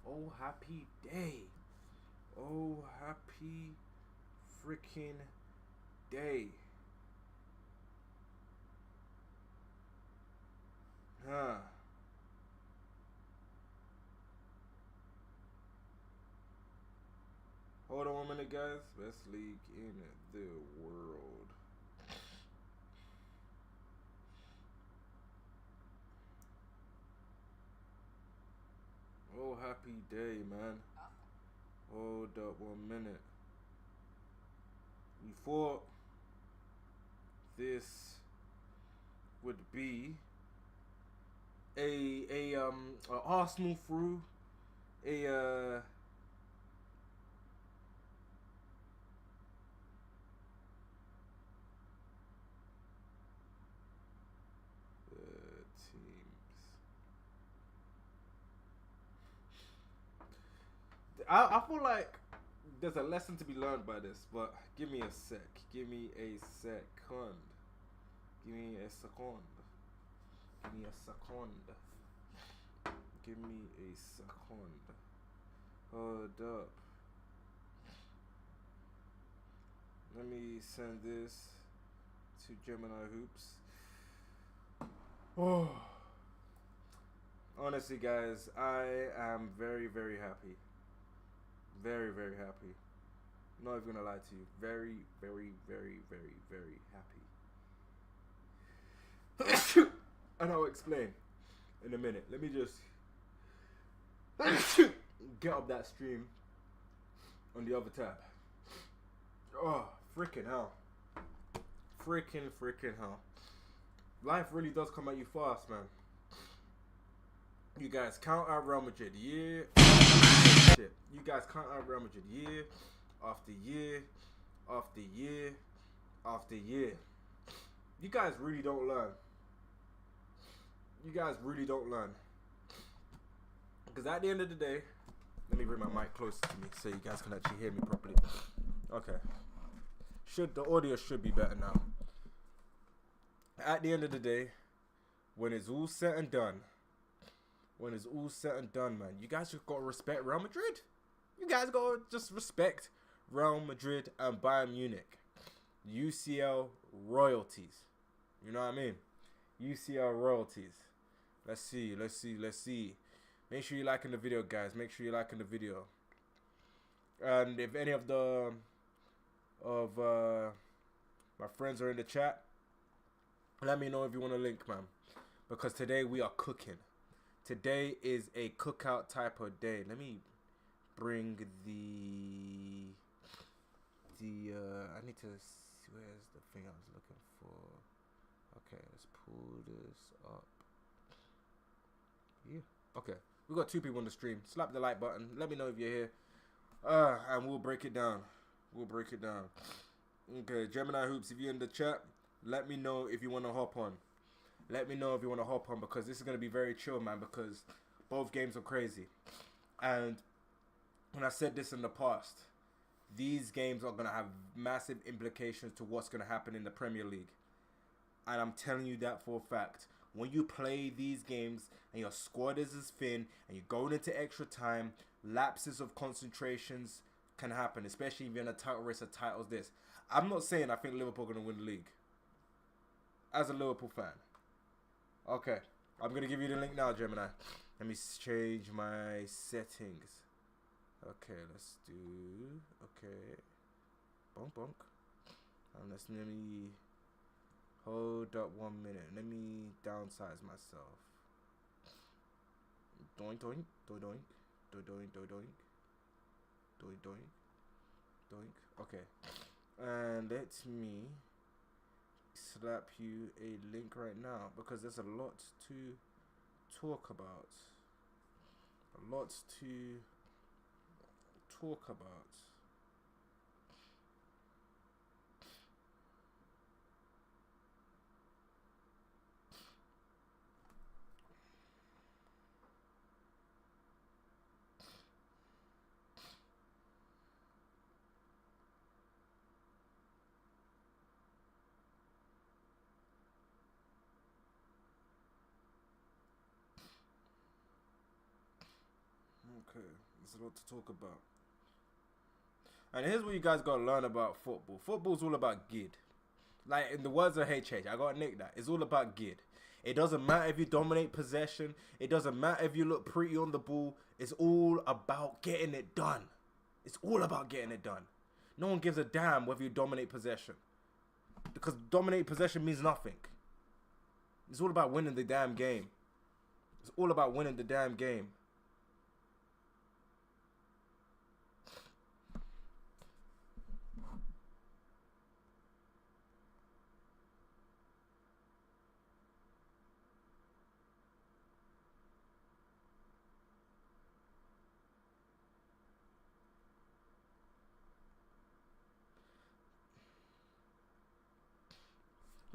Oh, happy day. Oh, happy freaking day. Huh. Hold on 1 minute, guys. Best league in the world. Oh, happy day, man. Hold up 1 minute. We thought this would be a Arsenal through a teams. I feel like there's a lesson to be learned by this, but give me a sec. Give me a second. Give me a second. Give me a second. Give me a second. Hold up. Let me send this to Gemini Hoops. Oh. Honestly, guys, I am very, very happy. Very, very happy. Not even gonna lie to you. Very, very, very, very, very happy. And I'll explain in a minute. Let me just get up that stream on the other tab. Oh, freaking hell. Freaking hell. Life really does come at you fast, man. You guys count out Real Madrid year. Shit. You guys count out Real Madrid year after year after year after year. You guys really don't learn. You guys really don't learn. Because at the end of the day, let me bring my mic closer to me so you guys can actually hear me properly. Okay. The audio should be better now. At the end of the day, when it's all said and done, man, you guys just gotta respect Real Madrid. You guys gotta just respect Real Madrid and Bayern Munich. UCL royalties. You know what I mean? UCL royalties. Let's see. Make sure you're liking the video, guys. Make sure you're liking the video. And if any of my friends are in the chat, let me know if you want to link, man. Because today we are cooking. Today is a cookout type of day. Let me bring the I need to see, where's the thing I was looking for. Okay, let's pull this up. Yeah. Okay. We got 2 people on the stream. Slap the like button. Let me know if you're here. And we'll break it down. Okay, Gemini Hoops, if you're in the chat, let me know if you want to hop on. Because this is going to be very chill, man, because both games are crazy. And when I said this in the past, these games are going to have massive implications to what's going to happen in the Premier League. And I'm telling you that for a fact. When you play these games and your squad is as thin and you're going into extra time, lapses of concentrations can happen, especially if you're in a title race of titles. I'm not saying I think Liverpool are going to win the league. As a Liverpool fan. Okay. I'm going to give you the link now, Gemini. Let me change my settings. Okay, let's do... Okay. Bonk. And let me... Hold up 1 minute. Let me downsize myself. Doink. Okay. And let me slap you a link right now because there's a lot to talk about. Okay, there's a lot to talk about. And here's what you guys gotta learn about football. Football's all about gid. Like, in the words of HH, I gotta nick that. It's all about gid. It doesn't matter if you dominate possession. It doesn't matter if you look pretty on the ball. It's all about getting it done. It's all about getting it done. No one gives a damn whether you dominate possession. Because dominate possession means nothing. It's all about winning the damn game. It's all about winning the damn game.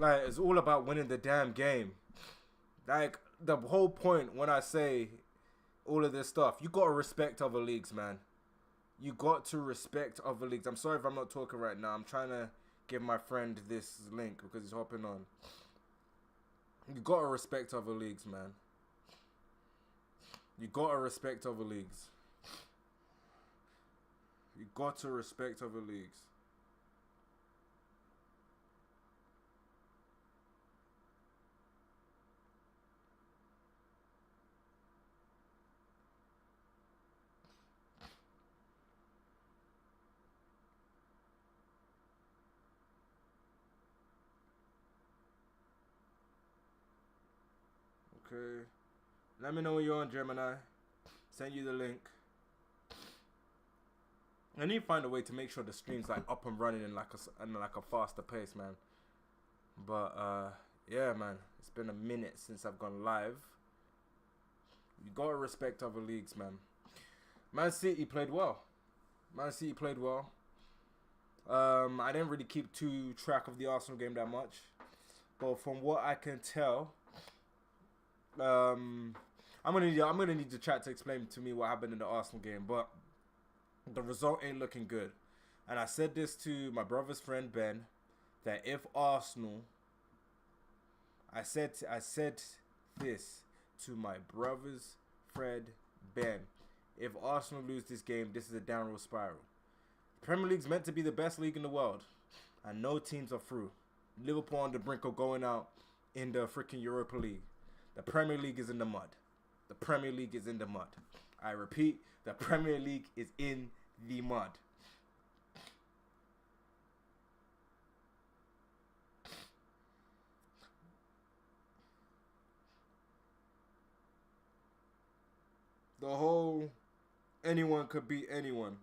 Like, it's all about winning the damn game. Like, the whole point when I say all of this stuff, you got to respect other leagues, man. You got to respect other leagues. I'm sorry if I'm not talking right now. I'm trying to give my friend this link because he's hopping on. You got to respect other leagues, man. You got to respect other leagues. You got to respect other leagues. Okay. Let me know when you're on, Gemini. Send you the link. I need to find a way to make sure the stream's like up and running in like a faster pace, man. But yeah, man, it's been a minute since I've gone live. You gotta respect other leagues, man. Man City played well. Man City played well. I didn't really keep track of the Arsenal game that much, but from what I can tell, I'm gonna need the chat to explain to me what happened in the Arsenal game, but the result ain't looking good. And I said this to my brother's friend Ben, that if Arsenal, I said this to my brother's friend Ben, if Arsenal lose this game, this is a downward spiral. The Premier League's meant to be the best league in the world, and no teams are through. Liverpool on the brink of going out in the freaking Europa League. The Premier League is in the mud. The Premier League is in the mud. I repeat, the Premier League is in the mud. The whole anyone could beat anyone.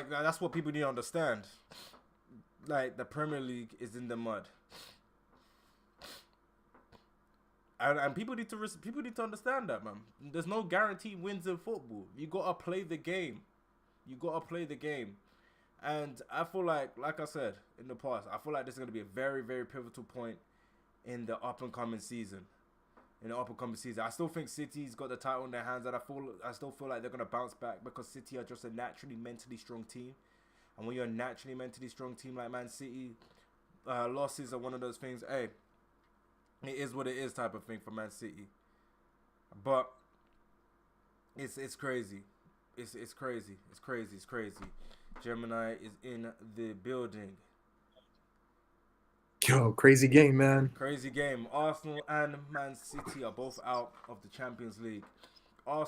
That's what people need to understand. Like, the Premier League is in the mud, and people need to understand that, man. There's no guaranteed wins in football. You gotta play the game. And I feel like I said in the past, I feel like this is gonna be a very, very pivotal point in the up and coming season. I still think City's got the title in their hands, and I still feel like they're gonna bounce back because City are just a naturally mentally strong team. And when you're a naturally mentally strong team like Man City, losses are one of those things. Hey, it is what it is type of thing for Man City. But it's crazy. It's crazy. Gemini is in the building. Yo, crazy game, man. Crazy game. Arsenal and Man City are both out of the Champions League.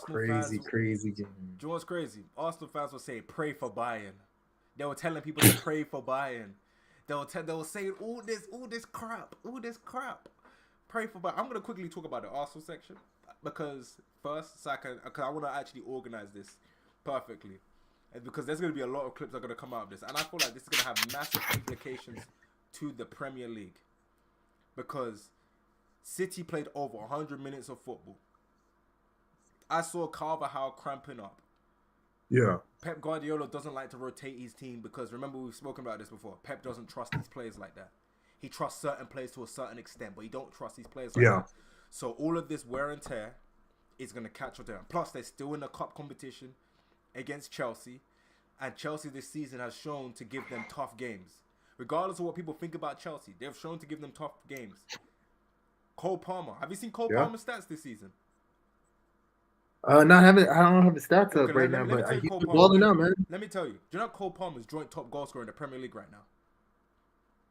Crazy game. Do you know what's crazy? Arsenal fans will say, pray for Bayern. They were telling people to pray for Bayern. They were saying all this crap. Pray for Bayern. I'm going to quickly talk about the Arsenal section because first, Saka, because I want to actually organize this perfectly. And because there's going to be a lot of clips that are going to come out of this. And I feel like this is going to have massive implications to the Premier League, because City played over 100 minutes of football. I saw Carvajal cramping up. Yeah. Pep Guardiola doesn't like to rotate his team because, remember, we've spoken about this before. Pep doesn't trust these players like that. He trusts certain players to a certain extent, but he don't trust these players like that. So all of this wear and tear, is going to catch up to them. Plus, they're still in the cup competition against Chelsea. And Chelsea this season has shown to give them tough games. Regardless of what people think about Chelsea, they've shown to give them tough games. Cole Palmer. Have you seen Cole Palmer's stats this season? Not having. I don't have the stats up right now, but he's balling out, man. Let me tell you. Do you know Cole Palmer is joint top goal scorer in the Premier League right now?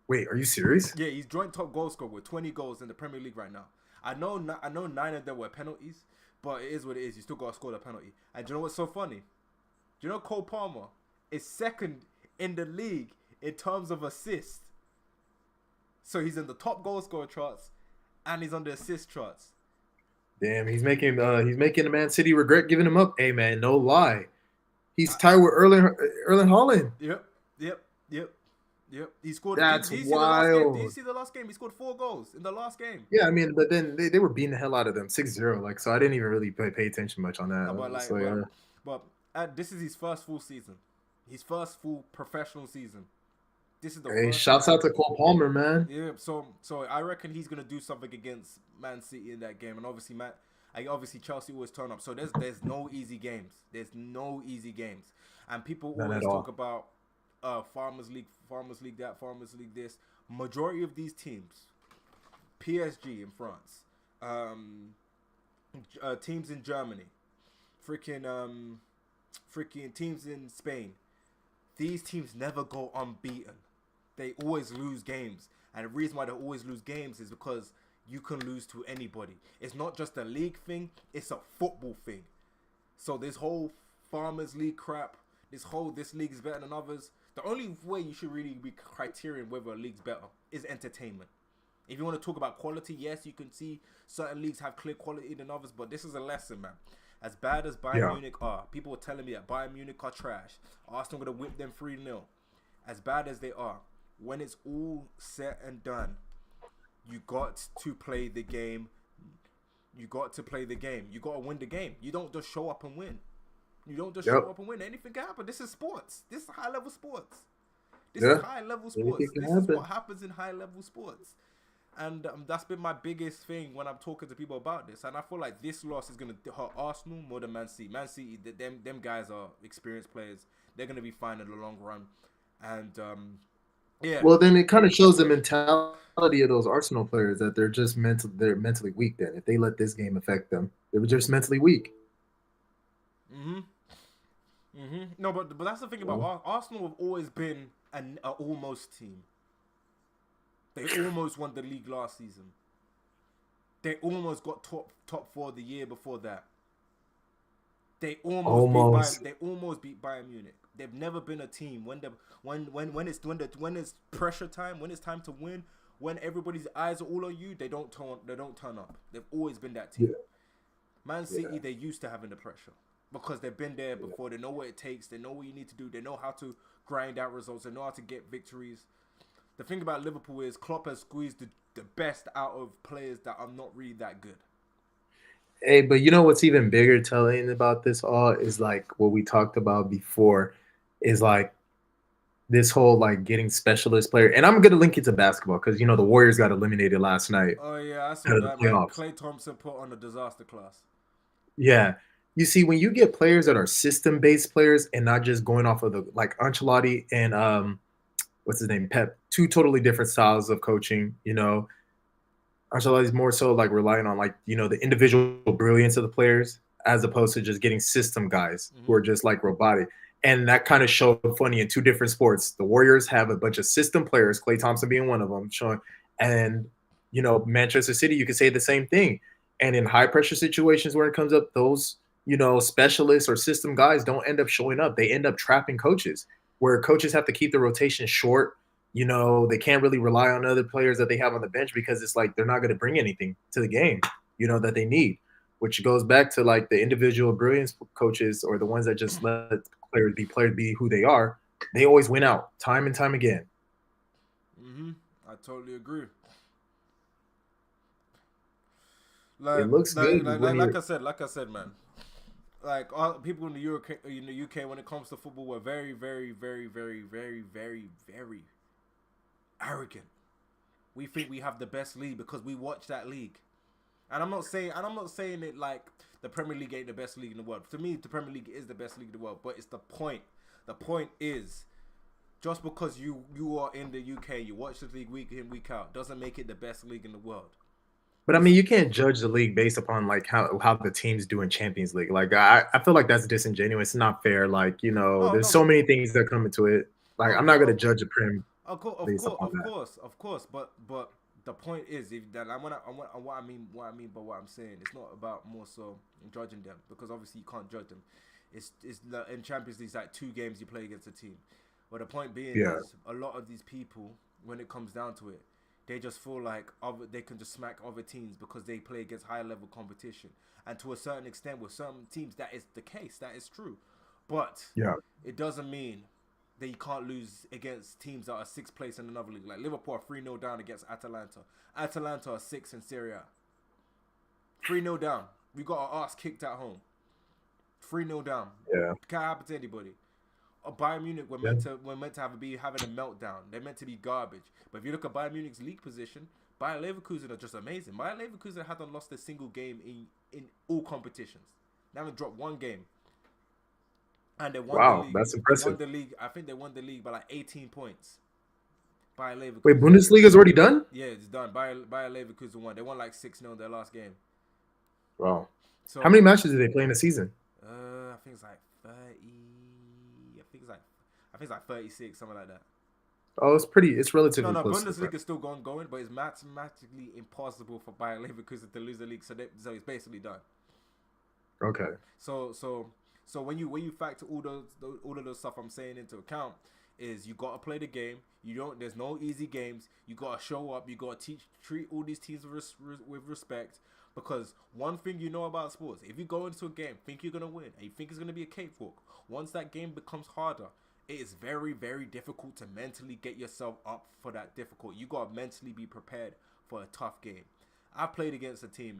Wait, are you serious? Yeah, he's joint top goal scorer with 20 goals in the Premier League right now. I know 9 of them were penalties, but it is what it is. You still got to score the penalty. And do you know what's so funny? Do you know Cole Palmer is second in the league in terms of assists? So he's in the top goal scorer charts, and he's on the assist charts. Damn, he's making the Man City regret giving him up. Hey man, no lie, he's tied with Erling Haaland. Yep. He scored. That's wild. Did you see the last game? He scored 4 goals in the last game. Yeah, I mean, but then they were beating the hell out of them 6-0. Like, so I didn't even really pay attention much on that. But this is his first full season, his first full professional season. This is the first shouts out to Cole Palmer, man. Yeah, so I reckon he's gonna do something against Man City in that game, and obviously Chelsea always turn up. So there's no easy games. There's no easy games, and people always talk about Farmers League that, Farmers League this. Majority of these teams, PSG in France, teams in Germany, freaking teams in Spain. These teams never go unbeaten. They always lose games. And the reason why they always lose games is because you can lose to anybody. It's not just a league thing, it's a football thing. So this whole Farmers League crap, this league is better than others. The only way you should really be criterion whether a league's better is entertainment. If you want to talk about quality, yes, you can see certain leagues have clear quality than others, but this is a lesson, man. As bad as Bayern Munich are, people are telling me that Bayern Munich are trash. Arsenal going to whip them 3-0. As bad as they are, when it's all said and done, you got to play the game. You got to play the game. You got to win the game. You don't just show up and win. Show up and win. Anything can happen. This is sports. This is high-level sports. This is high-level sports. This is what happens in high-level sports. And that's been my biggest thing when I'm talking to people about this. And I feel like this loss is going to hurt Arsenal more than Man City. Man City, them guys are experienced players. They're going to be fine in the long run. And, yeah. Well, then it kind of shows the mentality of those Arsenal players that they're just they're mentally weak then. If they let this game affect them, they were just mentally weak. No, but that's the thing about Arsenal have always been an almost team. They almost won the league last season. They almost got top 4 the year before that. They almost beat Bayern Munich. They've never been a team when it's pressure time, when it's time to win, when everybody's eyes are all on you, they don't turn up. They've always been that team. Man City, they're used to having the pressure because they've been there before. They know what it takes. They know what you need to do. They know how to grind out results. They know how to get victories. The thing about Liverpool is Klopp has squeezed the best out of players that are not really that good. Hey, but you know what's even bigger telling about this all is like what we talked about before is like this whole like getting specialist player. And I'm going to link it to basketball because, you know, the Warriors got eliminated last night. Oh, yeah, I saw that, man. Klay Thompson put on a disaster class. Yeah. You see, when you get players that are system-based players and not just going off of the like Ancelotti and what's his name, Pep, 2 totally different styles of coaching, you know. Ancelotti's more so like relying on like, you know, the individual brilliance of the players as opposed to just getting system guys who are just like robotic. And that kind of showed funny in 2 different sports. The Warriors have a bunch of system players, Klay Thompson being one of them, showing, and you know, Manchester City, you could say the same thing. And in high pressure situations where it comes up, those, you know, specialists or system guys don't end up showing up. They end up trapping coaches, where coaches have to keep the rotation short. You know, they can't really rely on other players that they have on the bench because it's like they're not going to bring anything to the game, you know, that they need, which goes back to like the individual brilliance coaches or the ones that just let players be who they are. They always win out time and time again. I totally agree. It looks good. Like I said, man. Like all people in the UK, when it comes to football, we're very, very, very, very, very, very, very arrogant. We think we have the best league because we watch that league. And I'm not saying it like the Premier League ain't the best league in the world. To me, the Premier League is the best league in the world. But it's the point. The point is, just because you are in the UK, you watch the league week in, week out, doesn't make it the best league in the world. But I mean, you can't judge the league based upon like how the teams do in Champions League. Like I feel like that's disingenuous. It's not fair. Like, you know, No, there's no, so many things that come into it. Like of I'm not course, gonna judge a Prem based upon that. of course. But the point is, if that what I mean by what I'm saying, it's not about more so judging them, because obviously you can't judge them. It's in Champions League, it's like 2 games you play against a team. But the point being Yeah. is, a lot of these people, when it comes down to it, they just feel like they can just smack other teams because they play against higher level competition. And to a certain extent, with some teams, that is the case. That is true. But Yeah. it doesn't mean that you can't lose against teams that are 6th place in another league. Like Liverpool are 3-0 down against Atalanta. Atalanta are 6th in Serie A. 3-0 down. We got our ass kicked at home. 3-0 down. Yeah. Can't happen to anybody. Bayern Munich were meant to be having a meltdown. They're meant to be garbage. But if you look at Bayern Munich's league position, Bayern Leverkusen are just amazing. Bayern Leverkusen haven't lost a single game in all competitions. They haven't dropped one game. And they won the Wow, league. that's They impressive. won the league. I think they won the league by like 18 points. Bayern Leverkusen. Wait, Bundesliga's already done? Yeah, it's done. Bayern Leverkusen won. They won like 6-0 in their last game. Wow. So How many matches did they play in a season? I think it's like 30. I think it's like 36, something like that. Oh, it's relatively No, close. Bundesliga is still going, but it's mathematically impossible for Bayern Leverkusen to lose the league. So it's basically done. Okay. So when you factor all of those stuff I'm saying into account, is you gotta play the game. There's no easy games. You gotta show up. You gotta treat all these teams with respect. Because one thing you know about sports, if you go into a game, think you're gonna win, and you think it's gonna be a cakewalk, once that game becomes harder, it is very, very difficult to mentally get yourself up for that difficult. You gotta mentally be prepared for a tough game. I played against a team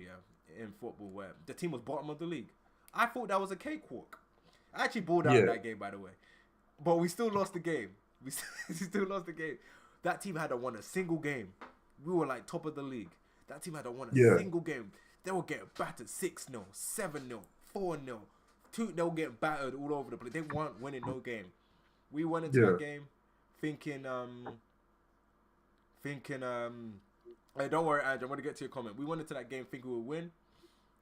in football where the team was bottom of the league. I thought that was a cakewalk. I actually balled out in that game, by the way, but we still lost the game. We still lost the game. That team hadn't won a single game. We were like top of the league. That team hadn't won a single game. They were getting battered 6-0, 7-0, 4-0, 2. They were getting battered all over the place. They weren't winning no game. We went into that game thinking, hey, don't worry, Andrew, I'm going to get to your comment. We went into that game thinking we would win.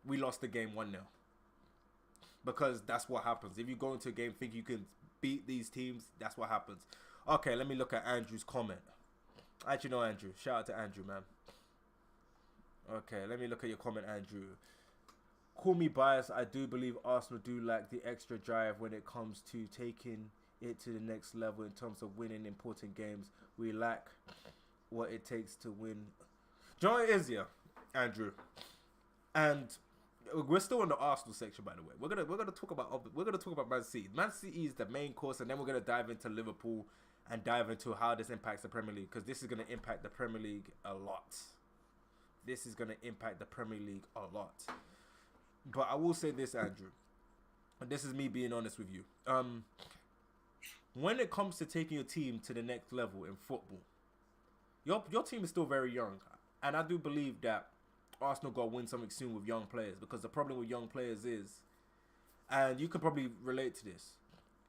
We lost the game 1-0. Because that's what happens. If you go into a game thinking you can beat these teams, that's what happens. Okay, let me look at Andrew's comment. Actually, no, Andrew. Shout out to Andrew, man. Okay, let me look at your comment, Andrew. Call me biased. I do believe Arsenal do lack the extra drive when it comes to taking it to the next level in terms of winning important games. We lack what it takes to win. Do you know what it is, yeah, Andrew? And we're still in the Arsenal section, by the way. We're gonna talk about Man City. Man City is the main course, and then we're gonna dive into Liverpool and dive into how this impacts the Premier League, because this is gonna impact the Premier League a lot. This is going to impact the Premier League a lot. But I will say this, Andrew. And this is me being honest with you. When it comes to taking your team to the next level in football, your team is still very young. And I do believe that Arsenal got to win something soon with young players. Because the problem with young players is, and you can probably relate to this,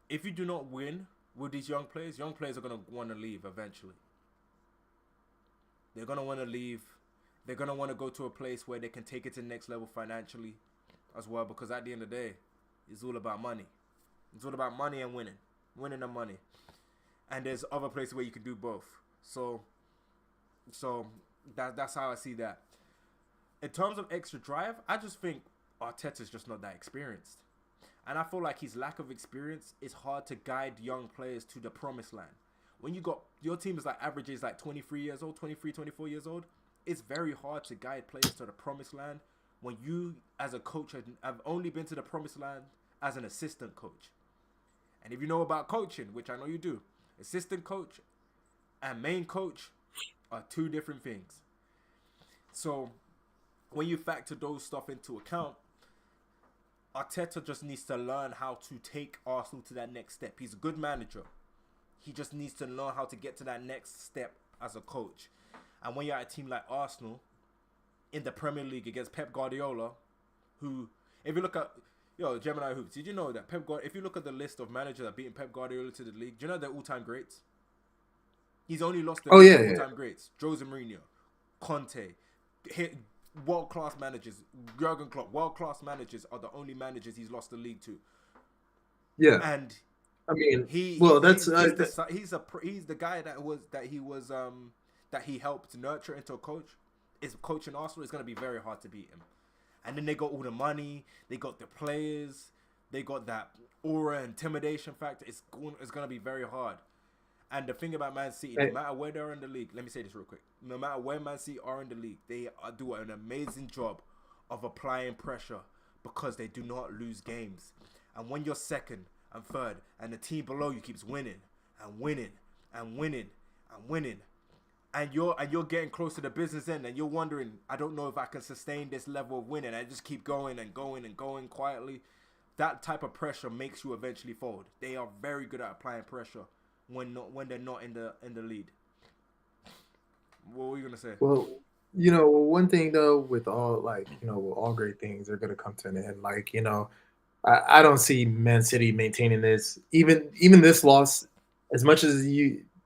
if you do not win with these young players are going to want to leave eventually. They're going to want to leave. They're going to want to go to a place where they can take it to the next level financially as well, because at the end of the day, it's all about money. It's all about money and winning. Winning and money. And there's other places where you can do both. So that's how I see that. In terms of extra drive, I just think Arteta's just not that experienced. And I feel like his lack of experience is hard to guide young players to the promised land. When you got, your team is like average age like 23 years old, 23, 24 years old. It's very hard to guide players to the promised land when you, as a coach, have only been to the promised land as an assistant coach. And if you know about coaching, which I know you do, assistant coach and main coach are 2 different things. So when you factor those stuff into account, Arteta just needs to learn how to take Arsenal to that next step. He's a good manager. He just needs to learn how to get to that next step as a coach. And when you're at a team like Arsenal, in the Premier League against Pep Guardiola, who, if you look at, Gemini Hoops, did you know that if you look at the list of managers that beaten Pep Guardiola to the league, do you know they're all-time greats? He's only lost the league to all-time greats. Jose Mourinho, Conte, world-class managers, Jurgen Klopp, world-class managers are the only managers he's lost the league to. Yeah. And I mean, he's the guy that he helped nurture into a coach. Is coaching Arsenal. It's going to be very hard to beat him. And then they got all the money, they got the players, they got that aura, intimidation factor. It's going to be very hard. And the thing about Man City, no matter where they're in the league, let me say this real quick. No matter where Man City are in the league, they do an amazing job of applying pressure because they do not lose games. And when you're second and third, and the team below you keeps winning and winning and winning and winning, and you're getting close to the business end, and you're wondering, I don't know if I can sustain this level of winning. I just keep going and going and going quietly. That type of pressure makes you eventually fold. They are very good at applying pressure when they're not in the lead. What were you gonna say? Well, one thing though, with all all great things are gonna come to an end. I don't see Man City maintaining this. Even this loss, as much as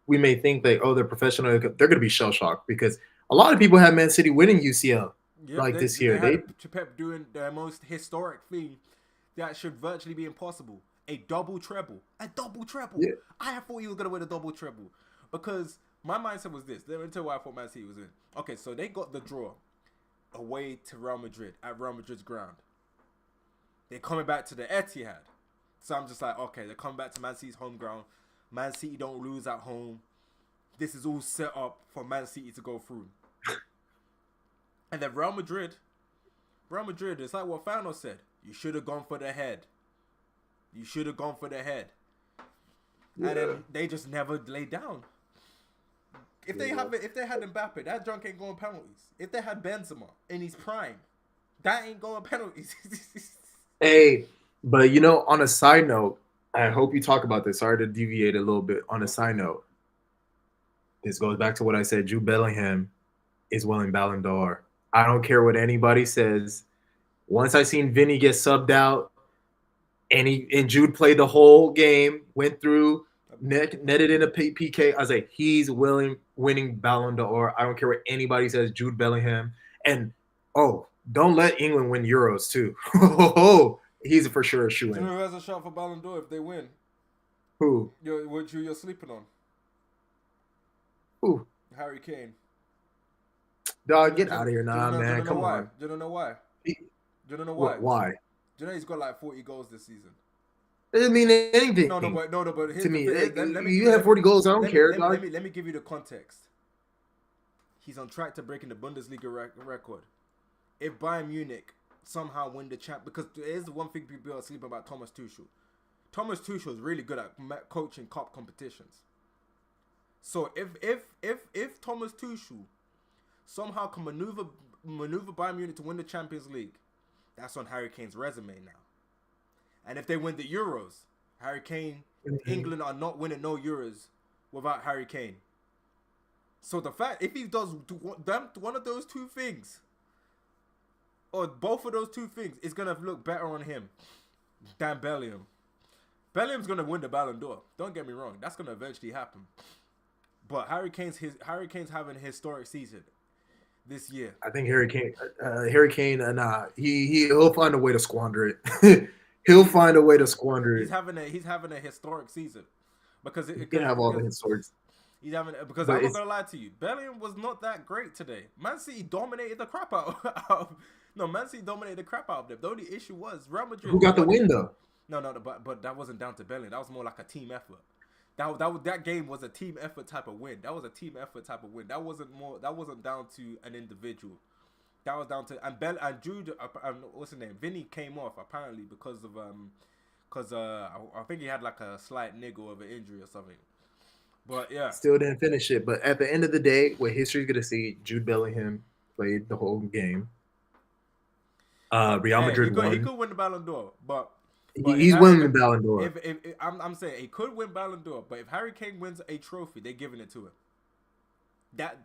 we may think that they're professional, they're going to be shell shocked because a lot of people have Man City winning UCL this year. They had Pep doing their most historic thing that should virtually be impossible: a double treble. Yeah. I thought he was going to win a double treble because my mindset was this. Let me tell you why I thought Man City was in. Okay, so they got the draw away to Real Madrid at Real Madrid's ground. They're coming back to the Etihad. So I'm just like, okay, they're coming back to Man City's home ground. Man City don't lose at home. This is all set up for Man City to go through. And then Real Madrid, it's like what Thanos said. You should have gone for the head. Yeah. And then they just never laid down. If they had Mbappe, that junk ain't going penalties. If they had Benzema in his prime, that ain't going penalties. Hey, but on a side note, I hope you talk about this. Sorry to deviate a little bit. On a side note, this goes back to what I said. Jude Bellingham is winning Ballon d'Or. I don't care what anybody says. Once I seen Vinny get subbed out, and Jude played the whole game, went through, netted in a PK. I was like, he's winning Ballon d'Or. I don't care what anybody says. Jude Bellingham, and don't let England win Euros too. He's for sure a shoe-in. Do you know who has a shot for Ballon d'Or if they win? Who? You're sleeping on? Who? Harry Kane. Dog, get out of here now, man. Come on. Do you know why? Do you know why? Why? Do you know he's got like 40 goals this season? It doesn't mean anything. No, but to me, you have 40 goals. I don't care. Let me give you the context. He's on track to breaking the Bundesliga record. If Bayern Munich somehow win the champ, because there is the one thing people are sleeping about Thomas Tuchel. Thomas Tuchel is really good at coaching cup competitions. So if Thomas Tuchel somehow can maneuver Bayern Munich to win the Champions League, that's on Harry Kane's resume now. And if they win the Euros, Harry Kane, England are not winning no Euros without Harry Kane. So the fact, if he does one of those two things, or both of those two things, it's going to look better on him than Bellingham. Bellingham's going to win the Ballon d'Or. Don't get me wrong. That's going to eventually happen. But Harry Kane's having a historic season this year. I think Harry Kane, he'll find a way to squander it. He'll find a way to squander it. He's having a historic season because he can have all the historics. He's having, because I'm not gonna lie to you, Bellingham was not that great today. Man City dominated the crap out. Man City dominated the crap out of them. The only issue was Real Madrid. Who got the win though? No, but that wasn't down to Bellingham. That was more like a team effort. That game was a team effort type of win. That was a team effort type of win. That wasn't down to an individual. That was down to and Jude. What's his name? Vinny came off apparently because I think he had like a slight niggle of an injury or something. But yeah, still didn't finish it. But at the end of the day, what history's gonna see, Jude Bellingham played the whole game. Real Madrid won. He could win the Ballon d'Or, but he's winning the Ballon d'Or. I'm saying he could win Ballon d'Or, but if Harry Kane wins a trophy, they're giving it to him. That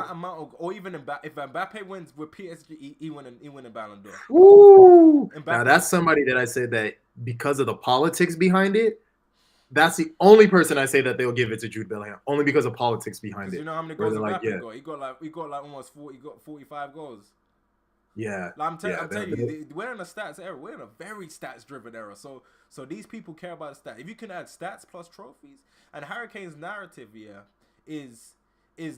amount of, or even if Mbappe wins with PSG, he win a Ballon d'Or. Woo! Now Mbappe. that's somebody that I said that because of the politics behind it. That's the only person I say that they'll give it to Jude Bellingham, only because of politics behind Because it. you know how many Where goals they're like, Mbappe got? He got like almost 40. He got 45 goals. yeah, Like I'm telling you, they're we're in a stats era. We're in a very stats driven era. So these people care about the stats. If you can add stats plus trophies, and Harry Kane's narrative, is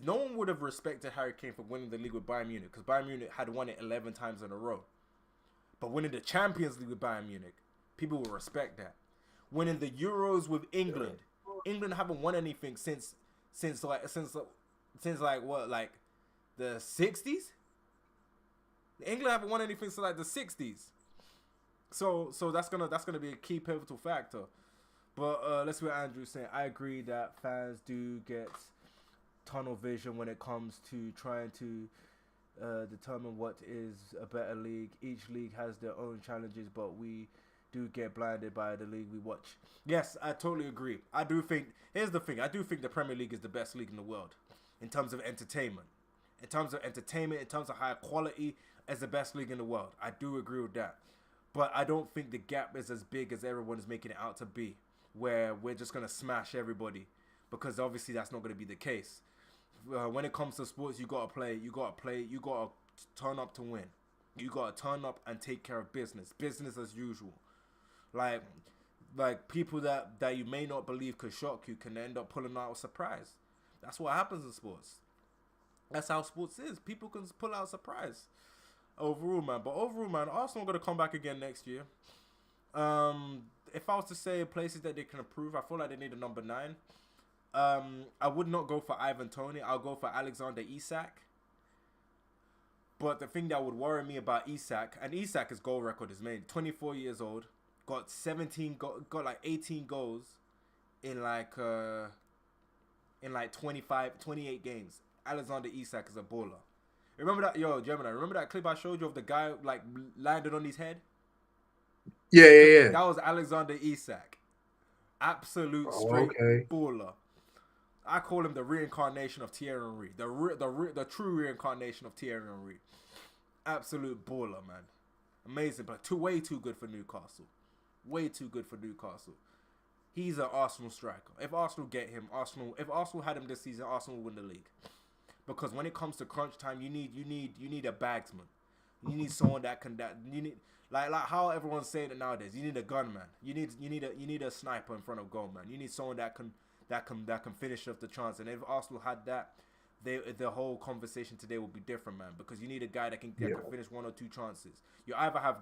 no one would have respected Harry Kane for winning the league with Bayern Munich, because Bayern Munich had won it 11 times in a row. But winning the Champions League with Bayern Munich, people will respect that. Winning the Euros with England, England haven't won anything since what, like the 60s. England haven't won anything since like the 60s. So that's gonna be a key pivotal factor. But let's see what Andrew's saying. I agree that fans do get tunnel vision when it comes to trying to determine what is a better league. Each league has their own challenges, but we do get blinded by the league we watch. Yes, I totally agree. Here's the thing. I do think the Premier League is the best league in the world in terms of entertainment. In terms of high quality, as the best league in the world. I do agree with that. But I don't think the gap is as big as everyone is making it out to be, where we're just going to smash everybody, because obviously that's not going to be the case. When it comes to sports, you got to turn up to win. You got to turn up and take care of business as usual. Like people that you may not believe could shock you can end up pulling out a surprise. That's what happens in sports. That's how sports is. People can pull out a surprise. Overall, man, Arsenal are going to come back again next year. If I was to say places that they can improve, I feel like they need a number 9. I would not go for Ivan Toney. I'll go for Alexander Isak. But the thing that would worry me about Isak, and Isak's goal record is made. 24 years old, got 18 goals in like 28 games. Alexander Isak is a baller. Remember that, Gemini? Remember that clip I showed you of the guy like landed on his head? Yeah. That was Alexander Isak. Absolute straight baller. I call him the reincarnation of Thierry Henry. The true reincarnation of Thierry Henry. Absolute baller, man. Amazing, but way too good for Newcastle. Way too good for Newcastle. He's an Arsenal striker. If Arsenal get him, if Arsenal had him this season, Arsenal will win the league. Because when it comes to crunch time, you need a bagsman. You need someone you need like how everyone's saying it nowadays. You need a gunman. You need a sniper in front of goal, man. You need someone that can finish off the chance. And if Arsenal had that, the whole conversation today will be different, man. Because you need a guy that can finish 1 or 2 chances. You either have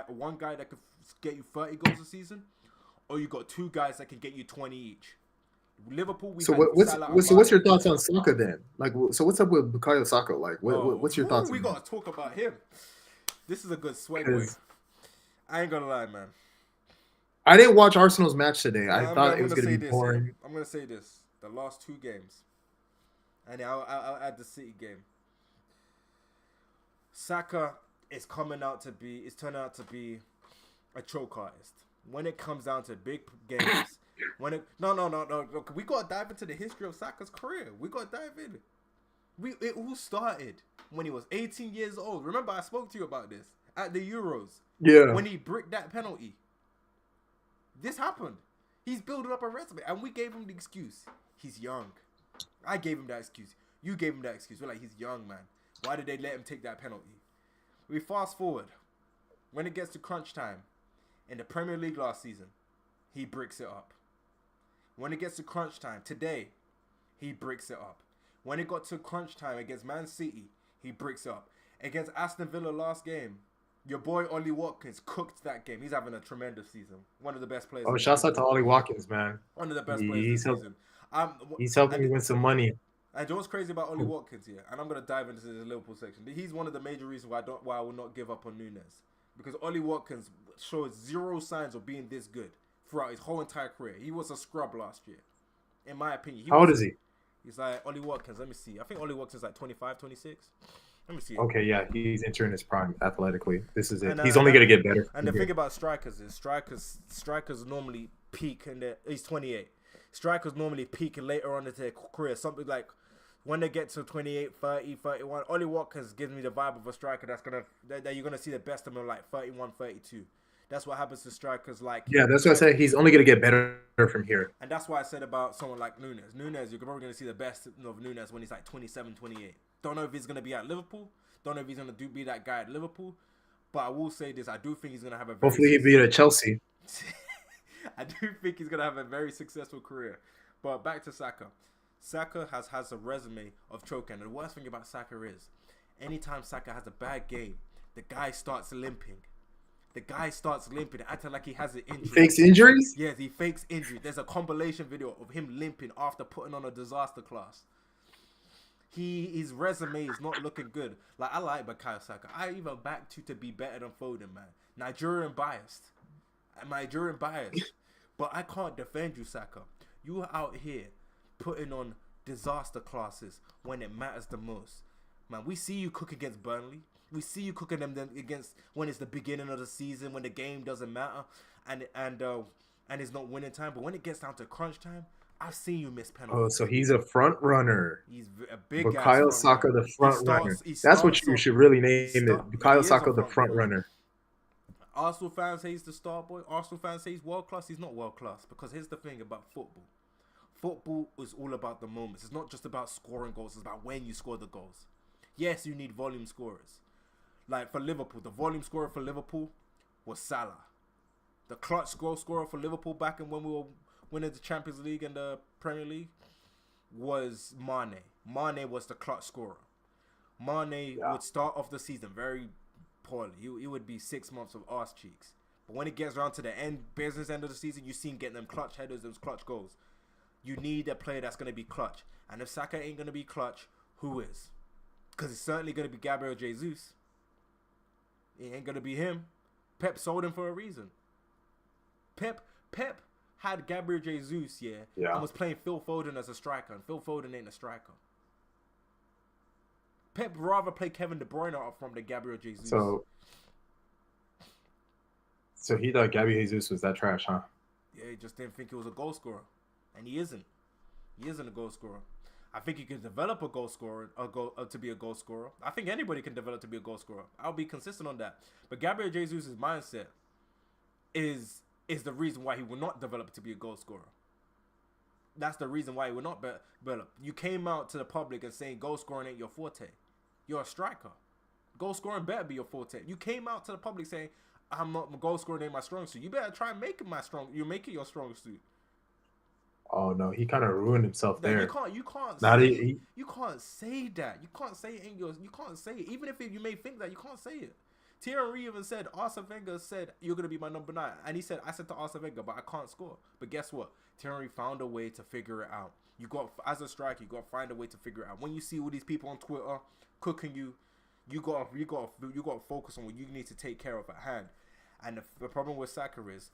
one guy that can get you 30 goals a season, or you got 2 guys that can get you 20 each. Liverpool. What's your thoughts on Saka then? Like, so what's up with Bukayo Saka? Like, what's your thoughts? We gotta talk about him. This is a good segue. I ain't gonna lie, man. I didn't watch Arsenal's match today. I thought it was gonna be boring. I'm gonna say this: the last 2 games, and I'll add the City game. Saka is turning out to be a choke artist when it comes down to big games. No. We gotta dive into the history of Saka's career. We gotta dive in. It all started when he was 18 years old. Remember, I spoke to you about this at the Euros. Yeah. When he bricked that penalty. This happened. He's building up a resume, and we gave him the excuse. He's young. I gave him that excuse. You gave him that excuse. We're like, he's young, man. Why did they let him take that penalty? We fast forward. When it gets to crunch time, in the Premier League last season, he bricks it up. When it gets to crunch time today, he bricks it up. When it got to crunch time against Man City, he bricks it up. Against Aston Villa last game, your boy Ollie Watkins cooked that game. He's having a tremendous season. One of the best players. Oh, shouts out to Ollie Watkins, man. One of the best players this season. He's helping me win some money. And you know what's crazy about Ollie Watkins here? And I'm gonna dive into the Liverpool section. He's one of the major reasons why I will not give up on Nunes. Because Ollie Watkins showed 0 signs of being this good throughout his whole entire career. He was a scrub last year, in my opinion. How old is he? He's like Ollie Watkins. Let me see. I think Ollie Watkins is like 25, 26. Let me see. Okay, yeah, he's entering his prime athletically. This is it. He's only gonna get better. And the thing about strikers is strikers normally peak he's 28. Strikers normally peak later on in their career. Something like When they get to 28, 30, 31, Ollie Watkins gives me the vibe of a striker that you're gonna see the best of him like 31, 32. That's what happens to strikers like Yeah, that's what I said. He's only gonna get better from here. and that's why I said about someone like Nunes. Nunes, you're probably gonna see the best of Nunes when he's like 27, 28. Don't know if he's gonna be at Liverpool. Don't know if he's gonna be that guy at Liverpool. But I will say this: I do think he's gonna have a very Hopefully, he'll be at Chelsea. I do think he's gonna have a very successful career. But back to Saka. Saka has a resume of choking. And the worst thing about Saka is, anytime Saka has a bad game, the guy starts limping. Acting like he has an injury. Fakes injuries? Yes, he fakes injury. There's a compilation video of him limping after putting on a disaster class. His resume is not looking good. Like, I like Bukayo Saka. I even backed you to be better than Foden, man. Nigerian biased. But I can't defend you, Saka. You are out here putting on disaster classes when it matters the most. Man, we see you cook against Burnley. We see you cooking them against when it's the beginning of the season, when the game doesn't matter, and it's not winning time. But when it gets down to crunch time, I've seen you miss penalties. Oh, so he's a front runner. He's a big guy. Bukayo Saka, the front runner. That's what you should really name it. Bukayo Saka, the front runner. Arsenal fans say he's the star boy. Arsenal fans say he's world class. He's not world class because here's the thing about football. Football is all about the moments. It's not just about scoring goals. It's about when you score the goals. Yes, you need volume scorers. Like for Liverpool, the volume scorer for Liverpool was Salah. The clutch goal scorer for Liverpool back in when we were winning the Champions League and the Premier League was Mane. Mane was the clutch scorer. Mane would start off the season very poorly. He would be 6 months of arse cheeks. But when it gets around to the business end of the season, you see him getting them clutch headers, those clutch goals. You need a player that's going to be clutch. And if Saka ain't going to be clutch, who is? Because it's certainly going to be Gabriel Jesus. It ain't going to be him. Pep sold him for a reason. Pep had Gabriel Jesus, and was playing Phil Foden as a striker. And Phil Foden ain't a striker. Pep rather play Kevin De Bruyne up from than Gabriel Jesus. So he thought Gabriel Jesus was that trash, huh? Yeah, he just didn't think he was a goal scorer. And he isn't. He isn't a goal scorer. I think he can develop a goal scorer, to be a goal scorer. I think anybody can develop to be a goal scorer. I'll be consistent on that. But Gabriel Jesus' mindset is the reason why he will not develop to be a goal scorer. That's the reason why he will not develop. You came out to the public and saying goal scoring ain't your forte. You're a striker. Goal scoring better be your forte. You came out to the public saying goal scoring ain't my strong suit. You better try and make it you make it your strong suit. Oh no, he kind of ruined himself there. You can't say that. You can't say it in yours. You can't say it. Even if you may think that, you can't say it. Thierry even said, Arsene Wenger said, you're going to be my number 9. And he said, I said to Arsene Wenger, but I can't score. But guess what? Thierry found a way to figure it out. As a striker, you got to find a way to figure it out. When you see all these people on Twitter cooking you got to focus on what you need to take care of at hand. And the problem with Saka is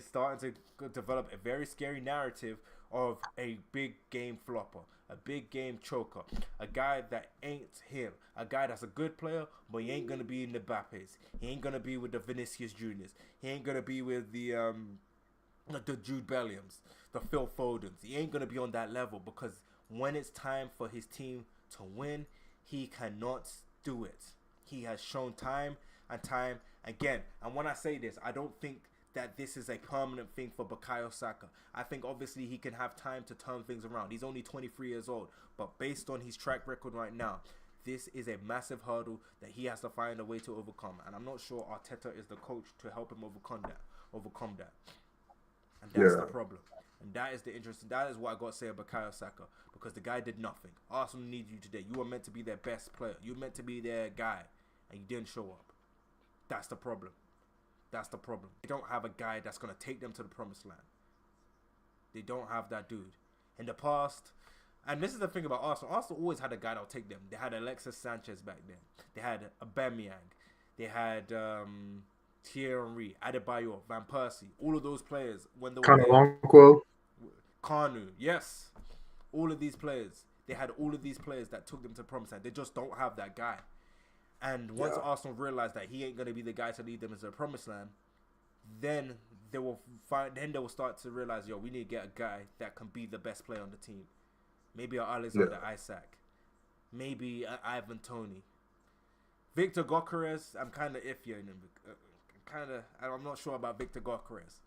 starting to develop a very scary narrative of a big game flopper, a big game choker, a guy that ain't him, a guy that's a good player, but he ain't gonna be in the Mbappes. He ain't gonna be with the Vinicius Juniors. He ain't gonna be with the Jude Bellinghams, the Phil Fodens. He ain't gonna be on that level because when it's time for his team to win, he cannot do it. He has shown time and time again. And when I say this, I don't think that this is a permanent thing for Bukayo Saka. I think obviously he can have time to turn things around. He's only 23 years old. But based on his track record right now, this is a massive hurdle that he has to find a way to overcome. And I'm not sure Arteta is the coach to help him overcome that. And that's the problem. And that is the interesting. That is what I got to say about Bukayo Saka. Because the guy did nothing. Arsenal need you today. You were meant to be their best player. You were meant to be their guy. And you didn't show up. That's the problem. They don't have a guy that's going to take them to the promised land. They don't have that dude. In the past, and this is the thing about Arsenal. Arsenal always had a guy that'll take them. They had Alexis Sanchez back then. They had Aubameyang. They had Thierry Henry, Adebayor, Van Persie. All of those players when they were Kanu, yes. All of these players. They had all of these players that took them to the promised land. They just don't have that guy. And once Arsenal realized that he ain't going to be the guy to lead them into the promised land, then they will start to realize, we need to get a guy that can be the best player on the team. Maybe a Yeah. Alexander Isak. Maybe a Ivan Toney. Victor Gyokeres, I'm kind of iffy on him. I'm not sure about Victor Gyokeres.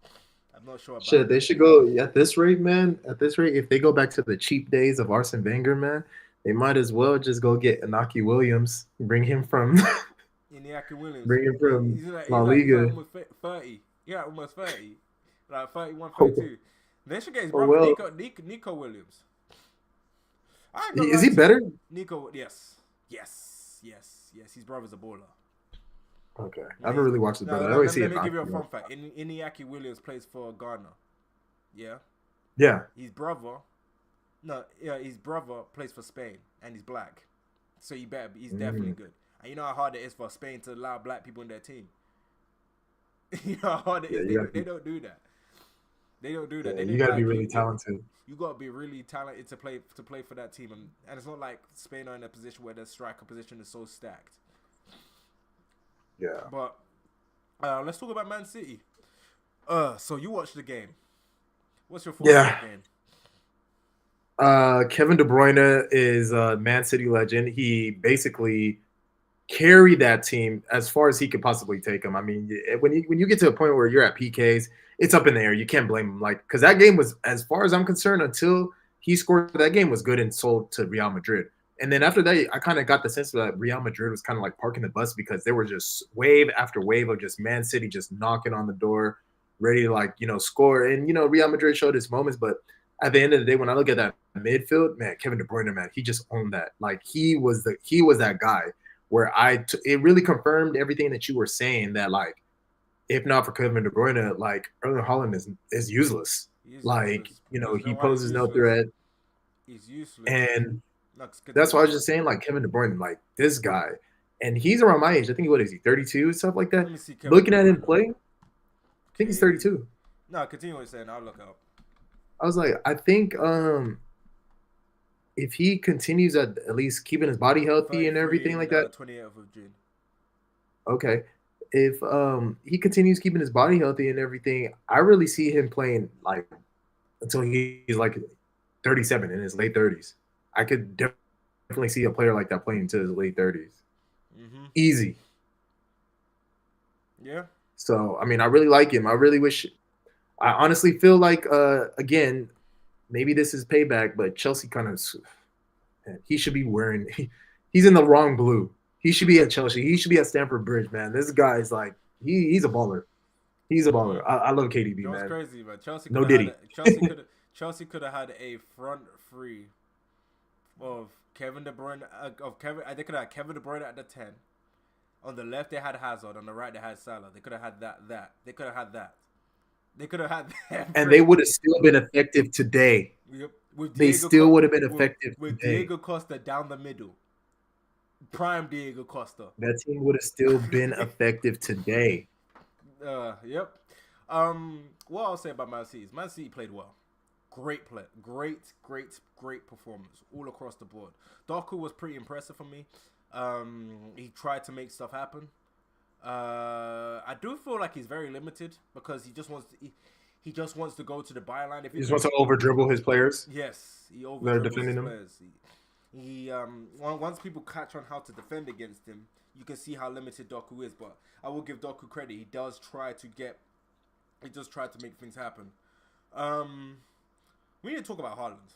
I'm not sure about Shit, him. they should go at this rate, man. At this rate, if they go back to the cheap days of Arsene Wenger, man, they might as well just go get Inaki Williams, bring him from Iñaki Williams. bring him from He's like La he's like Liga. almost 30. Yeah, almost 30. Like 31, Oh, 32. They should get his oh brother well, Nico Williams. I ain't gonna is lie he to you. better? Nico, yes. His brother's a baller. Okay, I Yeah, haven't really watched his no, brother. I no, always see let me give you a Inaki. fun fact. Iñaki Williams plays for Ghana. Yeah. Yeah, His brother plays for Spain and he's black. So he's definitely good. And you know how hard it is for Spain to allow black people in their team. You know how hard it is. They don't do that. They don't do that. yeah, you got to be really talented. You got to be really talented to play for that team, and it's not like Spain are in a position where their striker position is so stacked. Yeah, But let's talk about Man City. So you watched the game. What's your thoughts on the game? Kevin De Bruyne is a Man City legend. He basically carried that team as far as he could possibly take them. I mean, when you get to a point where you're at PKs, it's up in the air. You can't blame him. Like, because that game was, as far as I'm concerned, until he scored, that game was good and sold to Real Madrid. And then after that, I kind of got the sense that Real Madrid was kind of like parking the bus because they were just wave after wave of just Man City just knocking on the door, ready to score. And Real Madrid showed its moments, but at the end of the day, when I look at that midfield, man, Kevin De Bruyne, man, he just owned that. Like he was that guy where it really confirmed everything that you were saying that like if not for Kevin De Bruyne, like Erling Haaland is useless. Like he poses no threat, He's useless. and that's why I was just saying like Kevin De Bruyne, like this guy, and he's around my age. I think what is he 32 stuff like that. Let me see Looking at him play, I think he's 32. No, continue what you're saying. I'll look up. I was like, I think if he continues at least keeping his body healthy and everything like that. 28th of June. Okay. If he continues keeping his body healthy and everything, I really see him playing like until he's like 37 in his late 30s. I could definitely see a player like that playing into his late 30s. Mm-hmm. Easy. Yeah. So, I mean, I really like him. I honestly feel like, again, maybe this is payback, but Chelsea he should be wearing, he's in the wrong blue. He should be at Chelsea. He should be at Stamford Bridge, man. This guy's like, he's a baller. He's a baller. I love KDB, man. That's crazy, man. Chelsea could have had a front three of Kevin De Bruyne. They could have had Kevin De Bruyne at the 10. On the left, they had Hazard. On the right, they had Salah. They could have had that. They could have had that. They could have had that. And they would have still been effective today. Yep. They still would have been effective with today. Diego Costa down the middle. Prime Diego Costa. That team would have still been effective today. Yep. What I'll say about Man City is Man City played well. Great play. Great performance all across the board. Doku was pretty impressive for me. He tried to make stuff happen. I do feel like he's very limited because he just wants to go to the byline. He just wants to over dribble his players. Yes, he over dribbles his players. Him. He once people catch on how to defend against him, you can see how limited Doku is. But I will give Doku credit. He does try to make things happen. We need to talk about Haaland.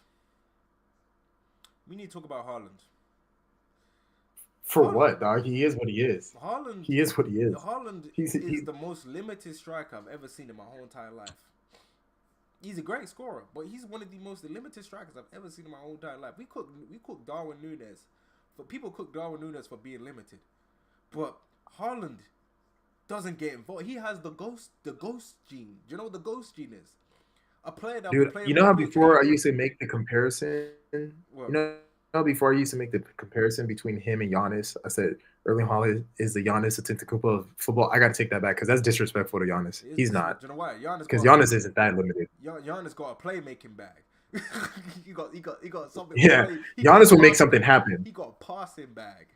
For what, dog? He is what he is. Haaland. He is what he is. Haaland is the most limited striker I've ever seen in my whole entire life. He's a great scorer, but he's one of the most limited strikers I've ever seen in my whole entire life. We cook Darwin Núñez. People cook Darwin Núñez for being limited. But Haaland doesn't get involved. He has the ghost gene. Do you know what the ghost gene is? A player that Dude, you know how before I used to make the comparison? Before I used to make the comparison between him and Giannis, I said Erling Haaland is the Giannis Antetokounmpo of football. I got to take that back because that's disrespectful to Giannis. He's not. Do you know why? Because Giannis isn't that limited. Giannis got a playmaking bag. he got something. Yeah, Giannis will make something happen. He got a passing bag.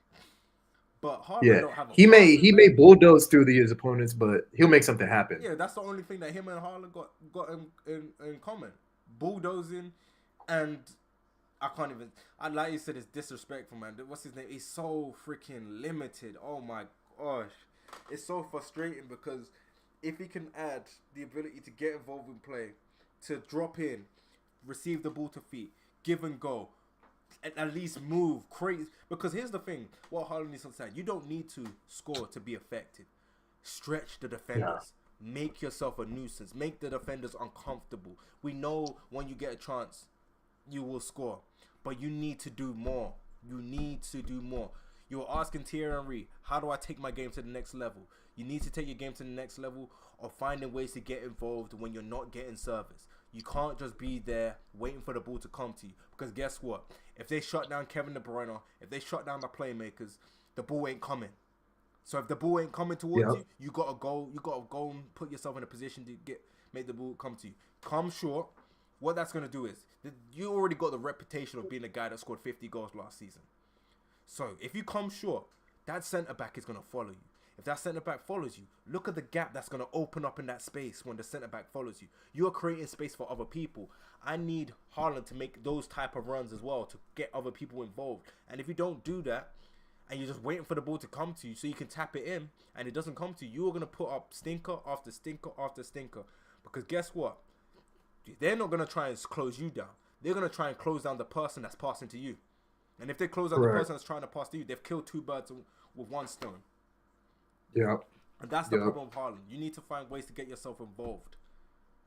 But Haaland don't have a he may bulldoze through his opponents, but he'll make something happen. Yeah, that's the only thing that him and Haaland got in common. Bulldozing and I can't even. I like you said, it's disrespectful, man. What's his name? He's so freaking limited. Oh my gosh, it's so frustrating because if he can add the ability to get involved in play, to drop in, receive the ball to feet, give and go, and at least move, create. Because here's the thing: what Haaland needs to understand, you don't need to score to be effective. Stretch the defenders. Make yourself a nuisance. Make the defenders uncomfortable. We know when you get a chance, you will score. But you need to do more. You need to do more. You were asking Thierry Henry, how do I take my game to the next level? You need to take your game to the next level of finding ways to get involved when you're not getting service. You can't just be there waiting for the ball to come to you. Because guess what? If they shut down Kevin De Bruyne, if they shut down the playmakers, the ball ain't coming. So if the ball ain't coming towards you, you gotta go and put yourself in a position to make the ball come to you. Come short. What that's gonna do is you already got the reputation of being a guy that scored 50 goals last season. So if you come short, that centre back is gonna follow you. If that centre back follows you, look at the gap that's gonna open up in that space when the centre back follows you. You are creating space for other people. I need Haaland to make those type of runs as well to get other people involved. And if you don't do that, and you're just waiting for the ball to come to you so you can tap it in and it doesn't come to you, you're going to put up stinker after stinker after stinker. Because guess what? They're not going to try and close you down. They're going to try and close down the person that's passing to you. And if they close down the person that's trying to pass to you, they've killed two birds with one stone. Yeah. And that's the problem with Haaland. You need to find ways to get yourself involved.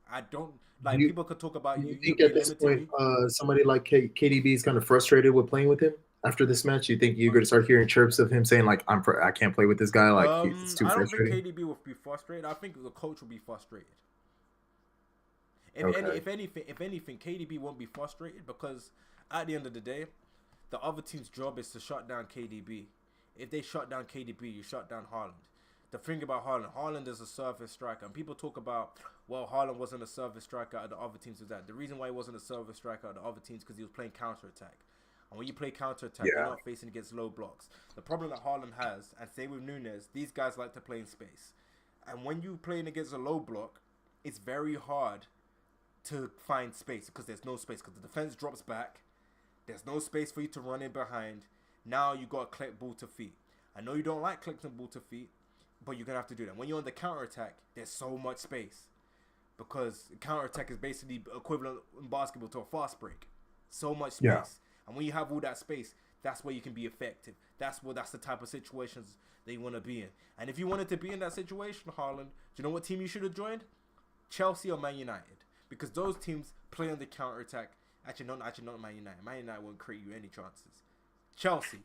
I don't... Like, people could talk about you. You think at this point, somebody like KDB is kind of frustrated with playing with him? After this match, you think you're going to start hearing chirps of him saying like, I can't play with this guy, like it's too frustrating? I don't think KDB will be frustrated. I think the coach will be frustrated. If anything, KDB won't be frustrated because at the end of the day, the other team's job is to shut down KDB. If they shut down KDB, you shut down Haaland. The thing about Haaland is a service striker, and people talk about, well, Haaland wasn't a service striker at the other teams. Was that the reason why he wasn't a service striker at the other teams? Because he was playing counter-attack. And when you play counter-attack, you're not facing against low blocks. The problem that Haaland has, and same with Nunes, these guys like to play in space. And when you're playing against a low block, it's very hard to find space because there's no space. Because the defense drops back. There's no space for you to run in behind. Now you got to collect ball to feet. I know you don't like collecting ball to feet, but you're going to have to do that. When you're on the counter-attack, there's so much space. Because counter-attack is basically equivalent in basketball to a fast break. So much space. Yeah. And when you have all that space, that's where you can be effective. That's the type of situations that you want to be in. And if you wanted to be in that situation, Haaland, do you know what team you should have joined? Chelsea or Man United. Because those teams play on the counter-attack. Actually, not Man United. Man United won't create you any chances. Chelsea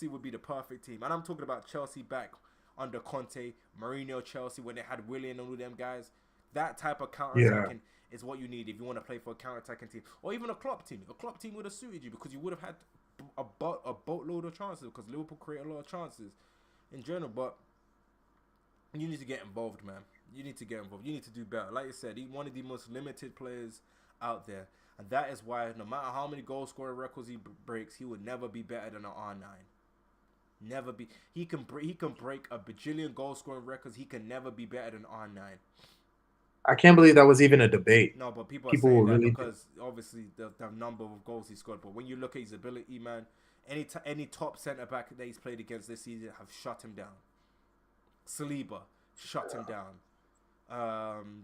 would be the perfect team. And I'm talking about Chelsea back under Conte, Mourinho, Chelsea, when they had Willian and all them guys. That type of counter-attacking is what you need if you want to play for a counter-attacking team. Or even a Klopp team. A Klopp team would have suited you because you would have had a boatload of chances because Liverpool create a lot of chances in general. But you need to get involved, man. You need to get involved. You need to do better. Like you said, he's one of the most limited players out there. And that is why no matter how many goal-scoring records he breaks, he would never be better than an R9. Never be. He can break a bajillion goal-scoring records. He can never be better than R9. I can't believe that was even a debate. No, but people are saying that because obviously the number of goals he scored. But when you look at his ability, man, any top centre back that he's played against this season have shut him down. Saliba shut him down.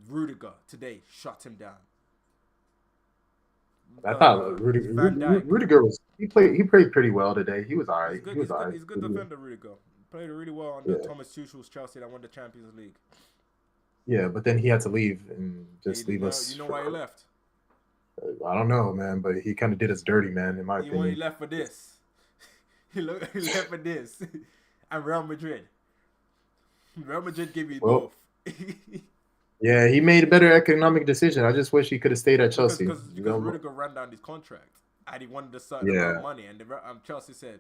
Rudiger today shut him down. I thought Rudiger was he played pretty well today. He was alright. He's a good defender. Rudiger played really well under Thomas Tuchel's Chelsea that won the Champions League. Yeah, but then he had to leave and just leave us. You know why he left? I don't know, man, but he kind of did us dirty, man, in my opinion. He left for this. He left for this. And Real Madrid. Real Madrid gave you both. Yeah, he made a better economic decision. I just wish he could have stayed at Chelsea. Because Rudiger ran down his contract. And he wanted a certain amount of money. And Chelsea said,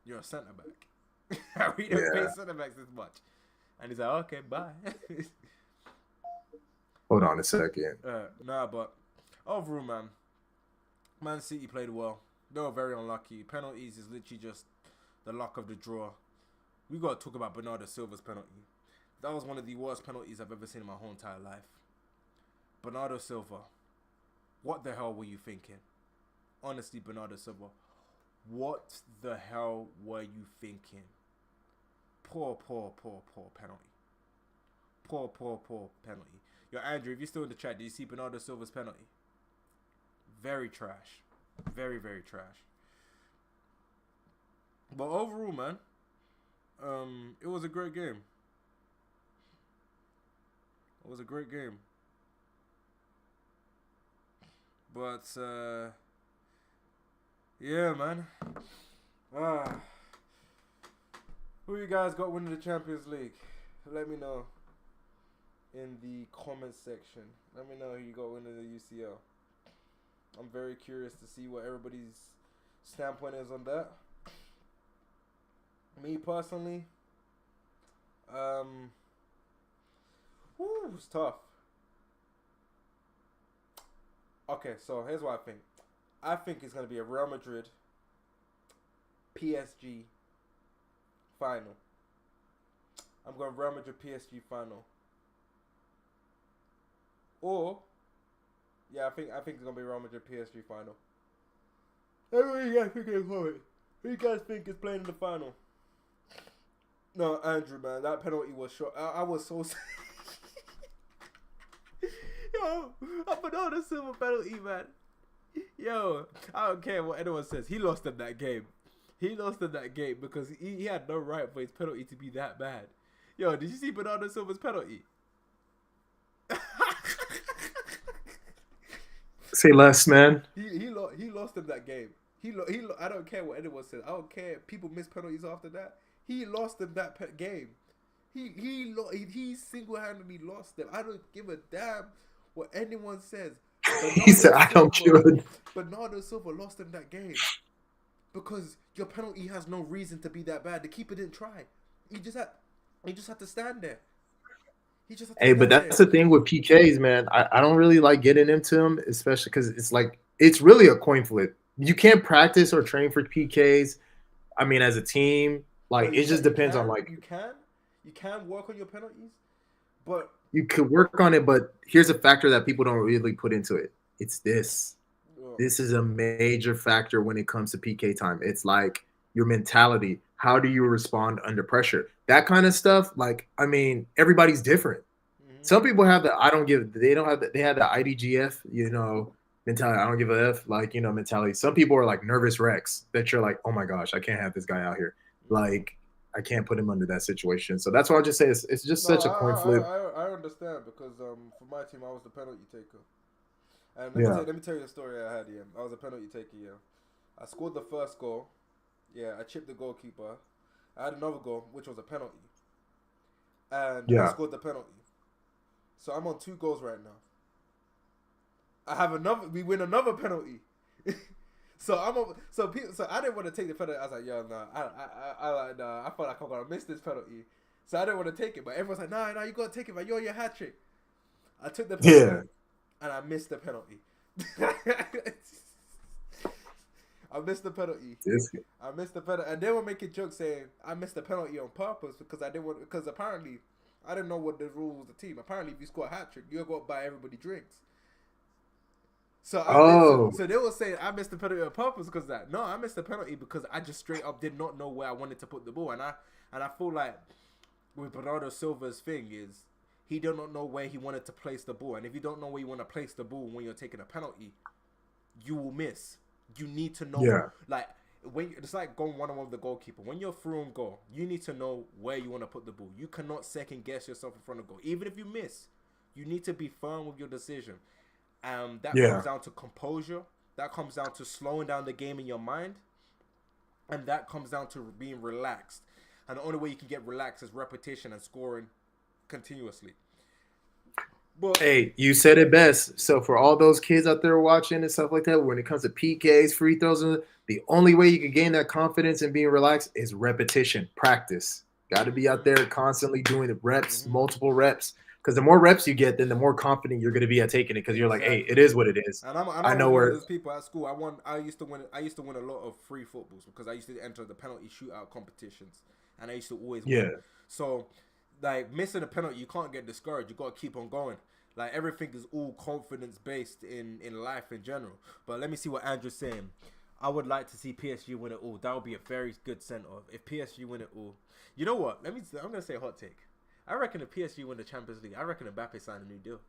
you're a centre-back. We don't pay centre-backs this much. And he's like, okay, bye. Hold on a second. But overall, Man City played well. They were very unlucky. Penalties is literally just the luck of the draw. We got to talk about Bernardo Silva's penalty. That was one of the worst penalties I've ever seen in my whole entire life. Bernardo Silva, what the hell were you thinking? honestly, Bernardo Silva, what the hell were you thinking? Poor penalty. Poor penalty. Yo, Andrew, if you're still in the chat, did you see Bernardo Silva's penalty? Very trash. Very, very trash. But overall, man, it was a great game. It was a great game. But, yeah, man. Who you guys got winning the Champions League? Let me know in the comment section. Let me know who you got winning the UCL. I'm very curious to see what everybody's standpoint is on that. Me personally, it's tough. Okay, so here's what I think. I think it's going to be a Real Madrid PSG final. I'm going Real Madrid PSG final. Or, yeah, I think it's going to be Real Madrid PSG final. Who do you guys think is going? Who do you guys think is playing in the final? No, Andrew, man, that penalty was short. I was so Yo, I put on a silver penalty, man. Yo, I don't care what anyone says. He lost in that game. He lost in that game because he had no right for his penalty to be that bad. Yo, did you see Bernardo Silva's penalty? Say less, man. He lost in that game. I don't care what anyone says. I don't care if people miss penalties after that. He lost in that game. He single-handedly lost them. I don't give a damn what anyone says. He said, I don't give a... Bernardo Silva lost in that game because your penalty has no reason to be that bad. The keeper didn't try. He just had to stand there. But that's the thing with PKs, man. I don't really like getting into them, especially because it's really a coin flip. You can't practice or train for PKs. I mean, as a team, it just depends on you can work on your penalties, but you could work on it. But here's a factor that people don't really put into it. It's this. This is a major factor when it comes to PK time. It's like your mentality. How do you respond under pressure? That kind of stuff. Everybody's different. Mm-hmm. Some people have they have the IDGF, mentality. I don't give a F, mentality. Some people are like nervous wrecks that you're like, oh my gosh, I can't have this guy out here. I can't put him under that situation. So that's why I just say it's just such a coin flip. I understand because for my team, I was the penalty taker. And let me tell you the story I had, I was a penalty taker, I scored the first goal. I chipped the goalkeeper. I had another goal, which was a penalty. And I scored the penalty. So I'm on 2 goals right now. We win another penalty. So I didn't want to take the penalty. I was like, yo, nah. I felt like I'm gonna miss this penalty. So I didn't want to take it. But everyone's like, nah, you gotta take it, man. You're your hat trick. I took the penalty and I missed the penalty. I missed the penalty. And they were making jokes saying I missed the penalty on purpose because apparently I didn't know what the rules of the team. Apparently, if you score a hat trick, you got to buy everybody drinks. So they were saying I missed the penalty on purpose because of that. No, I missed the penalty because I just straight up did not know where I wanted to put the ball, and I feel like with Bernardo Silva's thing is he did not know where he wanted to place the ball, and if you don't know where you want to place the ball when you're taking a penalty, you will miss. You need to know, when it's like going one-on-one with the goalkeeper. When you're through on goal, you need to know where you want to put the ball. You cannot second guess yourself in front of goal. Even if you miss, you need to be firm with your decision. That comes down to composure. That comes down to slowing down the game in your mind. And that comes down to being relaxed. And the only way you can get relaxed is repetition and scoring continuously. But, hey, you said it best. So for all those kids out there watching and stuff like that, when it comes to PKs, free throws, the only way you can gain that confidence and being relaxed is repetition, practice. Got to be out there constantly doing the reps, multiple reps. Because the more reps you get, then the more confident you're going to be at taking it. Because you're like, hey, it is what it is. And I know where those people at school. I used to win a lot of free footballs because I used to enter the penalty shootout competitions, and I used to always win. So, missing a penalty, you can't get discouraged. You got to keep on going. Like everything is all confidence based in life in general. But let me see what Andrew's saying. I would like to see PSG win it all. That would be a very good send off if PSG win it all. You know what? I'm gonna say a hot take. I reckon if PSG win the Champions League, I reckon Mbappe signed a new deal.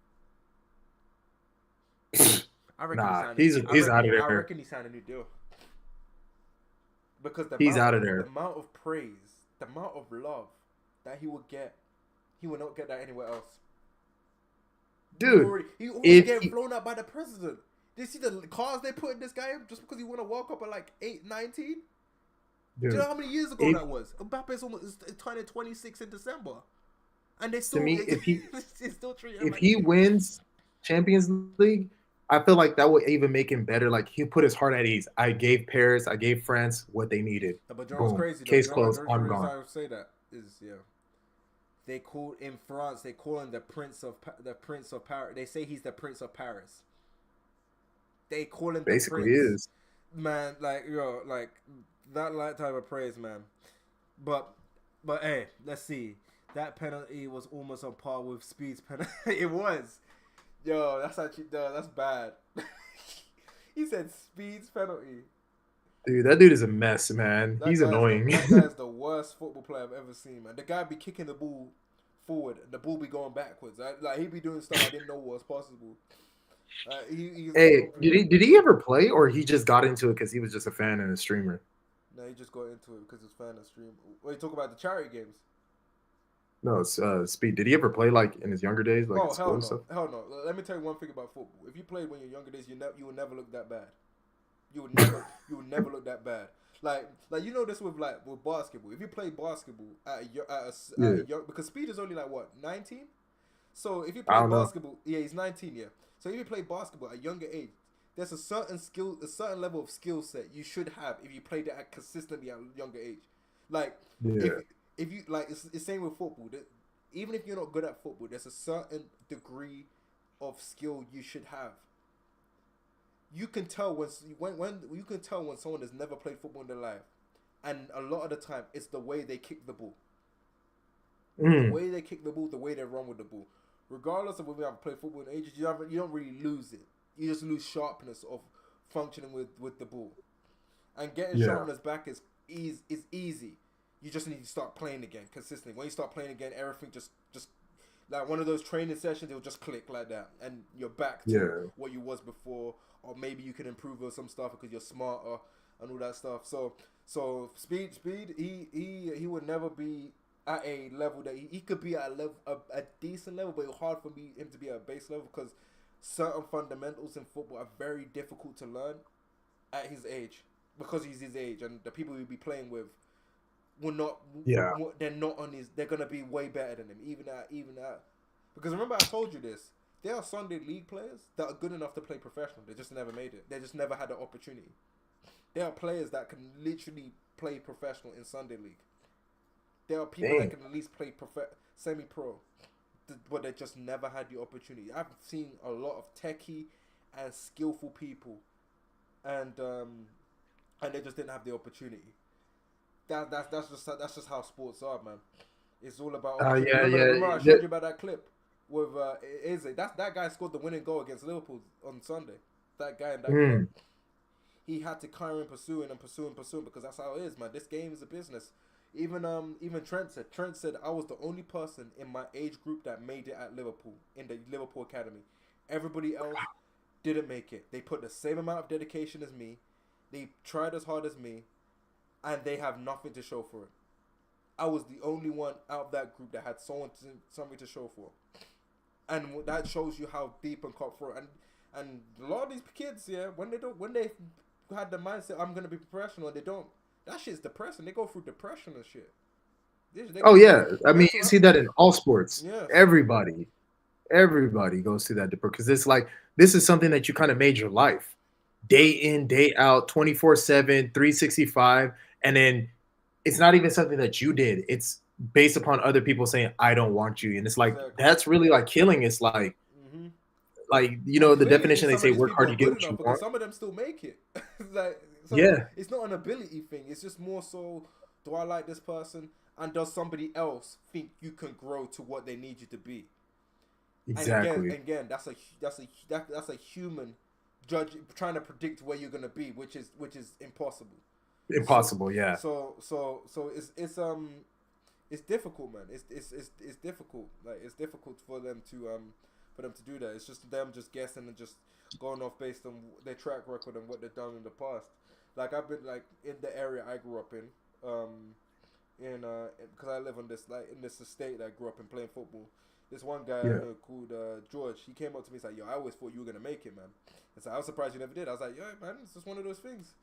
I reckon Nah, he's out of I there. reckon he signed a new deal because He's out of the there, amount of praise, the amount of love that he would get, he would not get that anywhere else. dude. He already If getting he, flown out by the president. Did you see the cars they put in this guy just because he won a World Cup at like 8, 19? Do you dude, know how many years ago if that was? Mbappe's almost turning 26 in December, and they to still me, they still treat him if like he wins Champions League, I feel like that would even make him better. Like he put his heart at ease. I gave Paris, I gave France what they needed. But Jones Boom, crazy though. case Jones, closed. the I'm reason gone. I say that is they call in France. They call him the Prince of Paris. They say he's the Prince of Paris. They call him the Basically, Prince. is Man, like that type of praise, man. But hey, let's see. That penalty was almost on par with Speed's penalty. It was. Yo, that's bad. He said Speed's penalty. dude. That dude is a mess, man. He's annoying. That guy is the worst football player I've ever seen, man. The guy be kicking the ball forward, and the ball be going backwards. Like he be doing stuff I didn't know was possible. He's Hey, did he ever play, or he just got into it because he was just a fan and a streamer? No, he just got into it because his fan of stream. What you talk about the charity games? No, it's Speed. Did he ever play like in his younger days, like Oh in school and stuff? hell no. Let me tell you one thing about football. If you played when you're younger days, you would never look that bad. You would never look that bad. Like you know this with basketball. If you play basketball at Yeah, a young, because Speed is only like what 19. So if you I play don't know. basketball, yeah, he's 19. Yeah. So if you play basketball at a younger age, there's a certain level of skill set you should have if you played it at consistently at a younger age. Like Yeah, if you like, it's same with football. That even if you're not good at football, there's a certain degree of skill you should have. You can tell when you can tell when someone has never played football in their life, and a lot of the time it's the way they kick the ball, the mm, way they kick the ball, the way they run with the ball. Regardless of whether you haven't played football in ages, you don't really lose it. You just lose sharpness of functioning with the ball, and getting yeah, sharpness back is easy. You just need to start playing again consistently. When you start playing again, everything just like one of those training sessions, it'll just click like that, and you're back to yeah. what you was before, or maybe you can improve on some stuff because you're smarter and all that stuff. So speed, he would never be at a level that he could be at a decent level, but it's hard for him to be at a base level because certain fundamentals in football are very difficult to learn at his age because he's his age, and the people he'll be playing with will not. Yeah. They're not on his. They're gonna be way better than him, even at. Because remember, I told you this. There are Sunday league players that are good enough to play professional. They just never made it. They just never had the opportunity. There are players that can literally play professional in Sunday league. There are people that can at least play semi-pro, but they just never had the opportunity. I've seen a lot of techie and skillful people, and they just didn't have the opportunity. That's just how sports are, man. It's all about opportunity. Remember I showed you about that clip with Eze. That guy scored the winning goal against Liverpool on Sunday. That guy in that club. He had to carry on pursuing because that's how it is, man. This game is a business. Even Trent said I was the only person in my age group that made it at Liverpool in the Liverpool academy. Everybody else didn't make it. They put the same amount of dedication as me. They tried as hard as me, and they have nothing to show for it. I was the only one out of that group that had something to show for, and that shows you how deep and cutthroat. And a lot of these kids, when they had the mindset I'm gonna be professional, they don't. That shit's depressing. They go through depression and shit. I mean, you see that in all sports. Yes. Everybody goes through that because it's like this is something that you kind of made your life, day in, day out, 24/7, 365, and then it's not even something that you did. It's based upon other people saying, "I don't want you," and it's like that's really like killing. It's like, the definition they say, "Work hard, you get what you want." Some of them still make it. It's not an ability thing. It's just more so, do I like this person, and does somebody else think you can grow to what they need you to be? And Exactly. that's a human judge trying to predict where you're gonna be, which is impossible. So Impossible. Yeah. so it's difficult, man. It's difficult. Like it's difficult for them to do that. It's just them just guessing and just going off based on their track record and what they've done in the past. Like I've been like in the area I grew up in because I live on this like in this estate that I grew up in playing football. This one guy I Yeah. know called George. He came up to me and said, "Yo, I always thought you were gonna make it, man." And so I was surprised you never did. I was like, "Yo, man, it's just one of those things.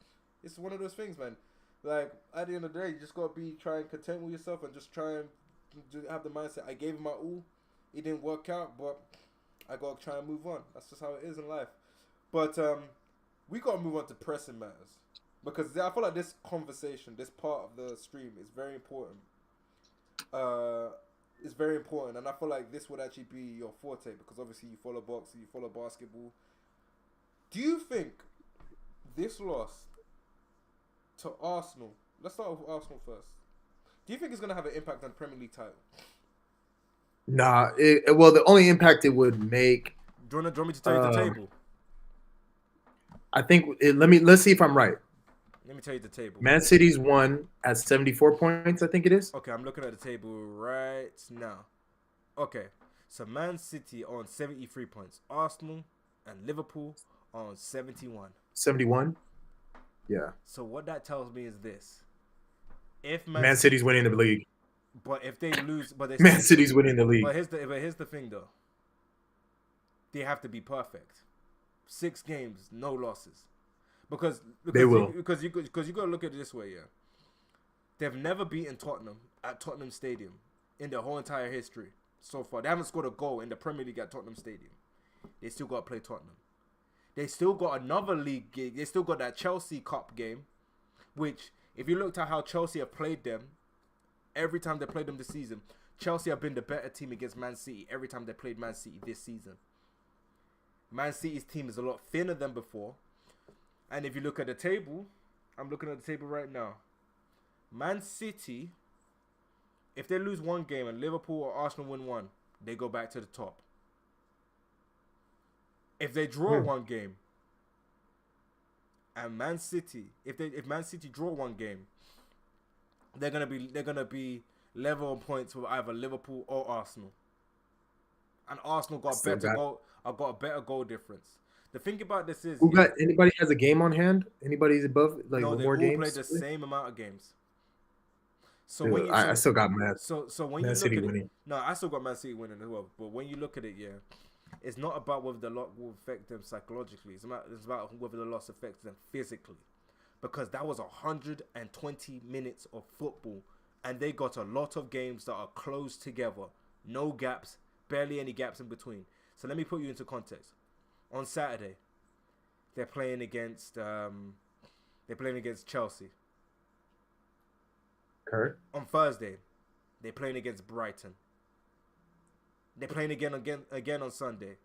It's one of those things, man. Like at the end of the day, you just gotta be trying content with yourself and just try and just have the mindset. I gave him my all. It didn't work out, but I gotta try and move on. That's just how it is in life. But we gotta move on to pressing matters because I feel like this conversation, this part of the stream, is very important. It's very important, and I feel like this would actually be your forte because obviously you follow boxing, you follow basketball. Do you think this loss to Arsenal? Let's start with Arsenal first. Do you think it's gonna have an impact on the Premier League title? Nah. Well, the only impact it would make, Do you want me to tell you the table? I think. Let's see if I'm right. Let me tell you the table. Man City's won at 74 points. I think it is. Okay, I'm looking at the table right now. Okay, so Man City on 73 points. Arsenal and Liverpool on 71. 71. Yeah. So what that tells me is this: if Man City's winning the league. but if they lose, but they Man City's winning the league. But here's the thing though. They have to be perfect. 6 games, no losses. Because They will. Because you gotta look at it this way, yeah. They've never beaten Tottenham at Tottenham Stadium in their whole entire history so far. They haven't scored a goal in the Premier League at Tottenham Stadium. They still got to play Tottenham. They still got another league game. They still got that Chelsea Cup game, which if you looked at how Chelsea have played them, every time they played them this season, Chelsea have been the better team against Man City every time they played Man City this season. Man City's team is a lot thinner than before. And if you look at the table, I'm looking at the table right now. Man City, if they lose one game and Liverpool or Arsenal win one, they go back to the top. If they draw one game, and Man City, if Man City draw one game, they're gonna be level on points with either Liverpool or Arsenal. And Arsenal got a better goal difference. The thing about this is, Anybody has a game on hand? Anybody's above like no, they more all games? play the same amount of games. So Yeah, when you, I still got Man. so when Man you City look at winning. it, no, I still got Man City winning as well. But when you look at it, yeah, it's not about whether the loss will affect them psychologically. It's about whether the loss affects them physically, because that was 120 minutes of football, and they got a lot of games that are close together, no gaps, barely any gaps in between. So let me put you into context. On Saturday, they're playing against Chelsea. Kurt. On Thursday, they're playing against Brighton. They're playing again on Sunday.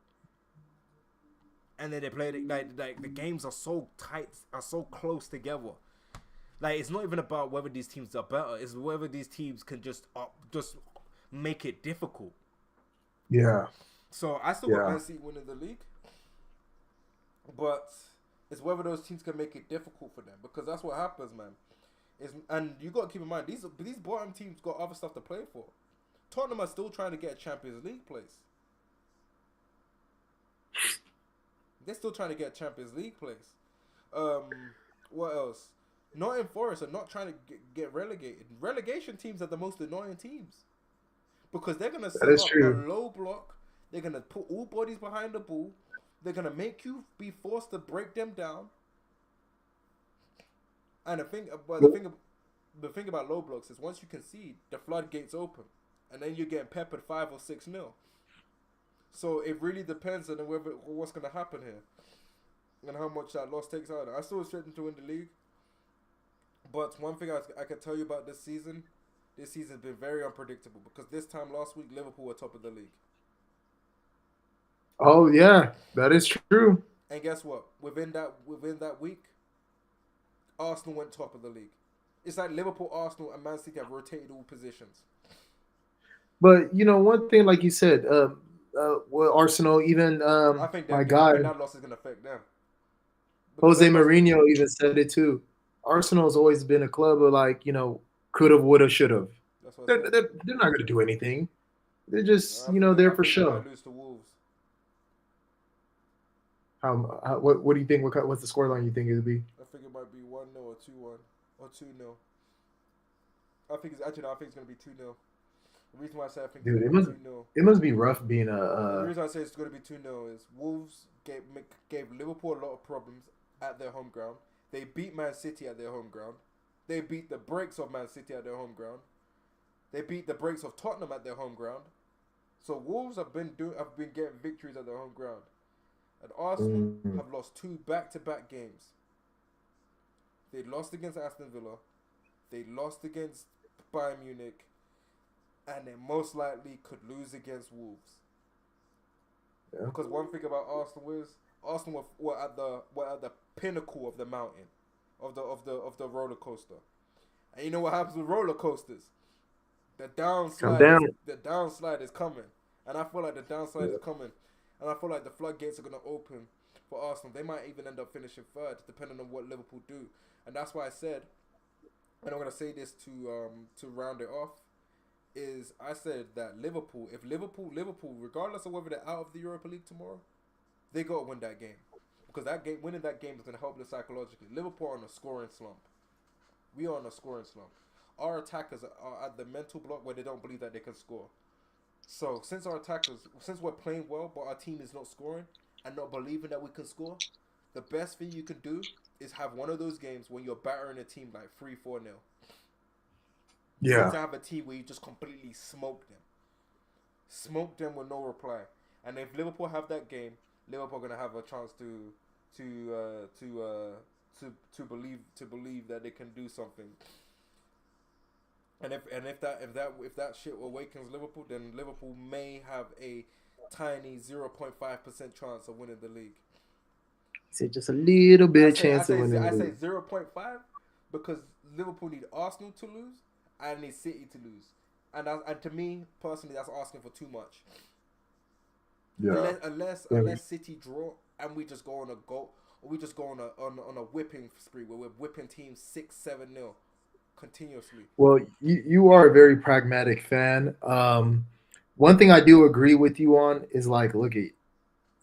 And then they play like the games are so tight, are so close together. Like it's not even about whether these teams are better, it's whether these teams can just make it difficult. Yeah. So I still got Man City winning the league. But it's whether those teams can make it difficult for them, because that's what happens, man. And you got to keep in mind these bottom teams got other stuff to play for. Tottenham are still trying to get a Champions League place. They're still trying to get a Champions League place. What else? Nottingham Forest are not trying to get relegated. Relegation teams are the most annoying teams because they're gonna set up a low block. They're gonna put all bodies behind the ball. They're gonna make you be forced to break them down. And the thing about low blocks is once you concede, the floodgates open, and then you're getting peppered 5 or 6-0. So it really depends on what's gonna happen here, and how much that loss takes out. I still expect them to win the league, but one thing I can tell you about this season's been very unpredictable because this time last week Liverpool were top of the league. Oh yeah, that is true. And guess what? Within that week, Arsenal went top of the league. It's like Liverpool, Arsenal, and Man City have rotated all positions. But one thing, like you said, well, Arsenal, even my I guy think that loss is gonna affect them because Jose they lost. Mourinho even said it too. Arsenal's always been a club of like could have, would have, should have. That's what I They're, said. they're they're not going to do anything. They're just there I for think they might show. lose to Wolves. What do you think? What's the scoreline you think it'll be? I think it might be 1-0 or 2-1 or 2-0. I think it's actually no, I think it's gonna be 2-0. The reason why I say I think it's Dude, gonna be 2-0. it must be rough being The a reason I say it's gonna be 2-0 is Wolves gave Liverpool a lot of problems at their home ground. They beat Man City at their home ground. They beat the brakes of Man City at their home ground. They beat the brakes of Tottenham at their home ground. So Wolves have been getting victories at their home ground. And Arsenal have lost 2 back-to-back games. They lost against Aston Villa. They lost against Bayern Munich. And they most likely could lose against Wolves. yeah. Because one thing about Arsenal is Arsenal were at the pinnacle of the mountain, of the roller coaster. And you know what happens with roller coasters? The Come down. downslide is coming. And I feel like the downslide is coming. And I feel like the floodgates are going to open for Arsenal. They might even end up finishing third, depending on what Liverpool do. And that's why I said, and I'm going to say this to round it off, is I said that Liverpool, regardless of whether they're out of the Europa League tomorrow, they got to win that game. Because winning that game is going to help them psychologically. Liverpool are on a scoring slump. We are on a scoring slump. Our attackers are at the mental block where they don't believe that they can score. So since we're playing well, but our team is not scoring and not believing that we can score, the best thing you can do is have one of those games when you're battering a team like 3-4-0. You need to have a team where you just completely smoke them with no reply. And if Liverpool have that game, Liverpool are gonna have a chance to believe that they can do something. And if that shit awakens Liverpool, then Liverpool may have a tiny 0.5% chance of winning the league. Say just a little bit of chance of winning. I say 0.5 because Liverpool need Arsenal to lose and need City to lose, and to me personally, that's asking for too much. Yeah. Unless City draw and we just go on a goal, or we just go on a whipping spree where we're whipping teams 6-7-0 continuously. Well, you are a very pragmatic fan. One thing I do agree with you on is like, look at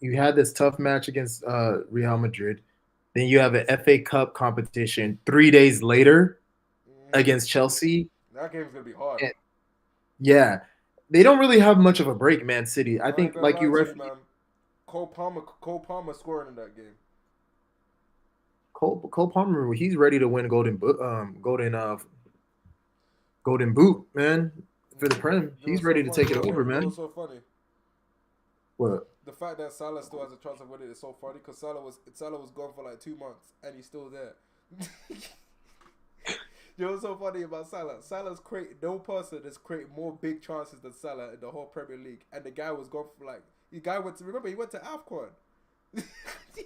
you had this tough match against Real Madrid, then you have an FA Cup competition 3 days later against Chelsea. That game's gonna be hard. And, yeah, they don't really have much of a break, Man City. I think, like you referenced, man. Cole Palmer scoring in that game. Cole Palmer, he's ready to win golden boot, man, for the Prem. He's ready to take it over, man. It was so funny. What? The fact that Salah still has a chance of winning is so funny because Salah was gone for like 2 months and he's still there. You know what's so funny about Salah? No person has created more big chances than Salah in the whole Premier League, and the guy was gone for like he went to AFCON.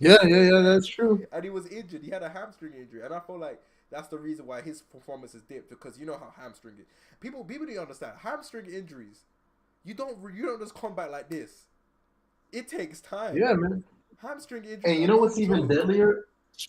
Yeah, that's true. And he was injured. He had a hamstring injury, and I feel like that's the reason why his performance is dipped, because you know how hamstring is. People don't understand hamstring injuries. You don't just come back like this. It takes time. Yeah, man. Hamstring injury. And you know what's even deadlier?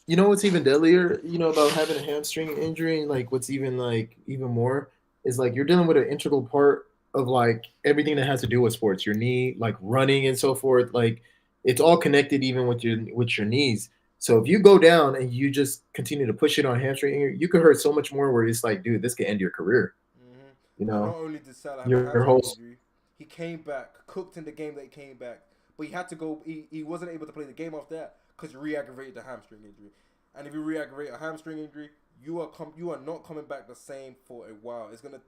About having a hamstring injury, and like what's even more is like you're dealing with an integral part of like everything that has to do with sports, your knee, like running and so forth. Like it's all connected, even with your knees. So if you go down and you just continue to push it on hamstring, you could hurt so much more. Where it's like, dude, this could end your career. Mm-hmm. Not only did Salah have a hamstring injury, he came back, cooked in the game that he came back, but he had to go. He wasn't able to play the game after that because you re-aggravated the hamstring injury. And if you re-aggravate a hamstring injury, you are not coming back the same for a while. It's gonna,